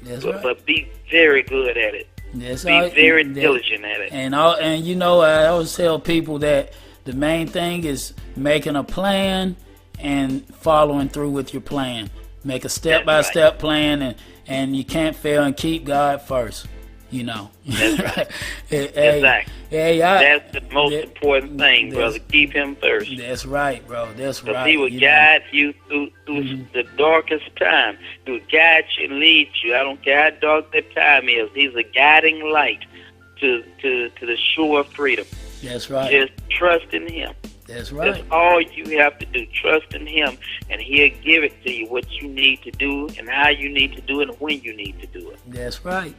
That's right. But be very good at it. That's be right. very diligent at it. And you know, I always tell people that the main thing is making a plan and following through with your plan. Make a step-by-step plan, and you can't fail, and keep God first. You know. That's right. Exactly. That's the most important thing, brother. Keep him first. That's right, bro. That's right. He will guide you through the darkest time. He will guide you and lead you. I don't care how dark that time is. He's a guiding light to the shore of freedom. That's right. Just trust in Him. That's right. That's all you have to do. Trust in Him, and He'll give it to you what you need to do and how you need to do it and when you need to do it. That's right.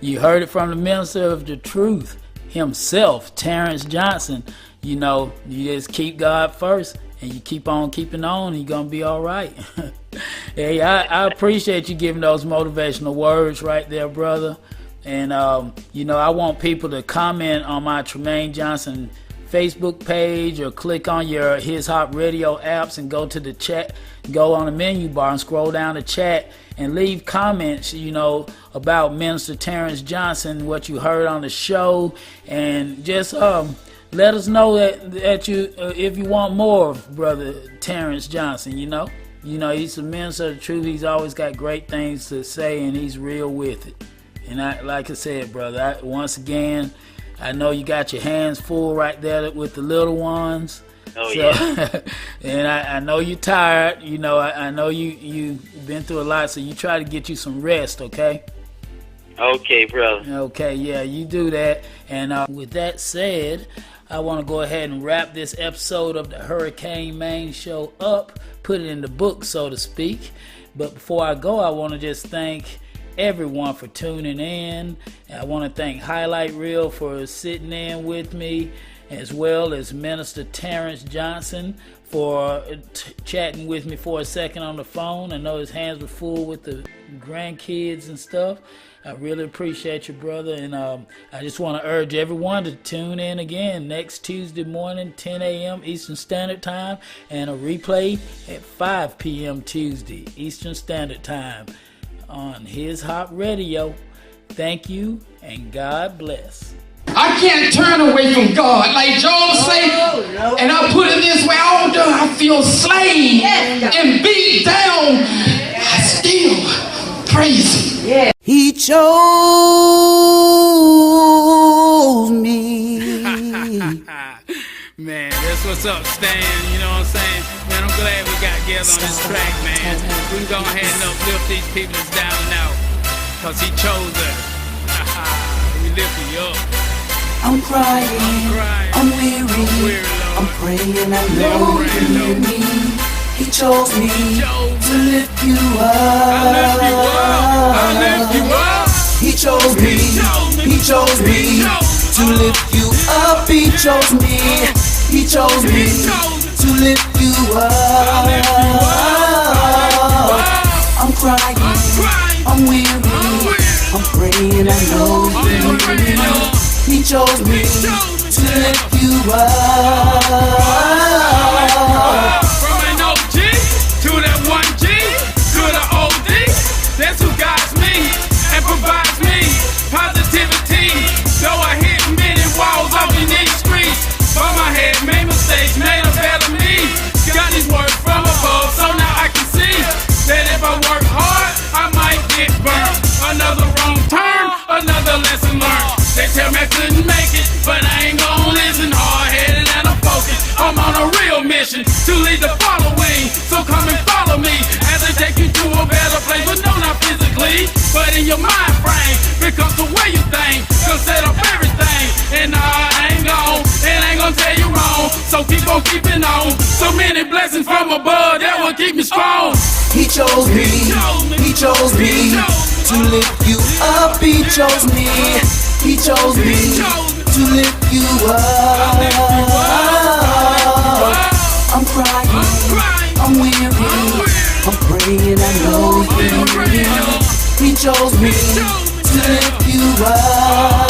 You heard it from the minister of the truth himself, Terrence Johnson. You know, you just keep God first and you keep on keeping on, you're going to be all right. Hey, I appreciate you giving those motivational words right there, brother. And, you know, I want people to comment on my Tremaine Johnson Facebook page or click on your His Hop Radio apps and go to the chat, go on the menu bar and scroll down the chat and leave comments, you know, about Minister Terrence Johnson, what you heard on the show, and just let us know that you if you want more of Brother Terrence Johnson, you know. You know, he's a minister of the truth. He's always got great things to say, and he's real with it. And like I said, brother, once again, I know you got your hands full right there with the little ones. Oh, yeah. And I know you're tired. You know, I know you've been through a lot, so you try to get you some rest, okay? Okay, brother. Okay, yeah, you do that. And with that said, I want to go ahead and wrap this episode of the Hurricane Main Show up, put it in the book, so to speak. But before I go, I want to just thank everyone for tuning in. I want to thank Hi Lite Real for sitting in with me, as well as Minister Terrence Johnson for chatting with me for a second on the phone. I know his hands were full with the grandkids and stuff. I really appreciate you, brother, and I just want to urge everyone to tune in again next Tuesday morning, 10 a.m. Eastern Standard Time, and a replay at 5 p.m. Tuesday Eastern Standard Time on His Hop Radio. Thank you, and God bless. I can't turn away from God, like Job say, and I put it this way, although I feel slain and beat down, I still praise Him. Yeah. He chose me. Man, that's what's up, Stan. You know what I'm saying? Man, I'm glad we got together on this track, man. We can go ahead and uplift these people that's down and out, because He chose us. We lift you up. I'm crying, I'm weary, I'm praying, I know You hear me. He chose me to lift you up. I lift you up. He chose me, He chose me to lift you up. He chose me, He chose me to lift you up. I'm crying, I'm weary, I'm praying, I know You hear me. He chose me to lift you up. From an OG to that 1G to the OD, that's who guides me and provides me positivity. Though I hit many walls up in these streets, but my head made mistakes, made a better me. Got these words from above, so now I can see that if I work hard, I might get burnt. Another wrong turn, another lesson learned. They tell me I couldn't make it, but I ain't gon' listen. Hard-headed and I'm focused. I'm on a real mission to lead the following. So come and follow me as I take you to a better place. But no, not physically, but in your mind frame. Because the way you think, gonna set up everything. And I ain't gonna tell you wrong. So keep on keeping on. So many blessings from above that will keep me strong. He chose me, He chose me to lift you up. He chose me, He chose me to lift you up. I'm crying, I'm weary, I'm praying, I know You hear me. He chose me to lift you up.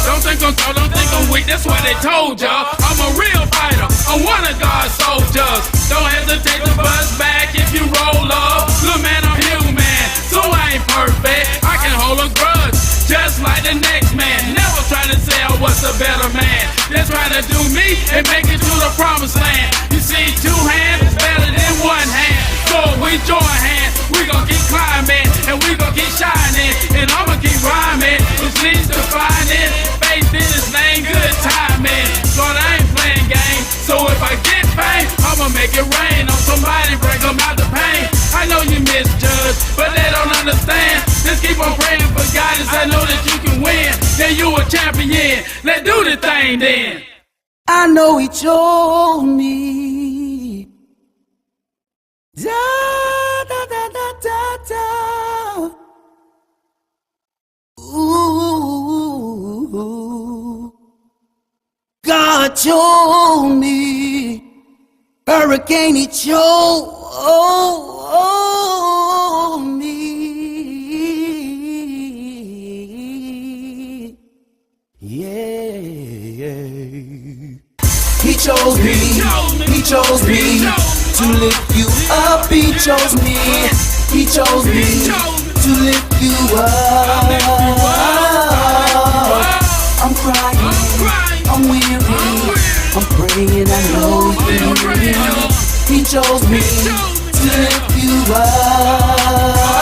Don't think I'm tall, don't think I'm weak, that's what they told y'all. I'm a real fighter, I'm one of God's soldiers. Don't hesitate to bust back if you roll up. Look, man, I'm human, so I ain't perfect. I can hold a grudge, just like the next man. Never try to say I was a better man. Just try to do me and make it to the promised land. You see, 2 hands is better than 1 hand. So if we join hands, we gon' keep climbing, and we gon' keep shining, and I'ma keep rhyming, which leads to finding faith in His name, good timing. Lord, I ain't playing games, so if I get fame, I'ma make it rain on somebody, break them out the pain. I know you misjudge, but they don't understand. Just keep on praying for guidance, I know champion. Let's do the thing then. I know he chose me. Da da da da da da. Ooh, God chose me. Hurricane, he chose me. Yeah. He chose me. He chose me to lift you up. He chose me. He chose me to lift you up. I'm crying. I'm weary. I'm praying. I know He chose me to lift you up.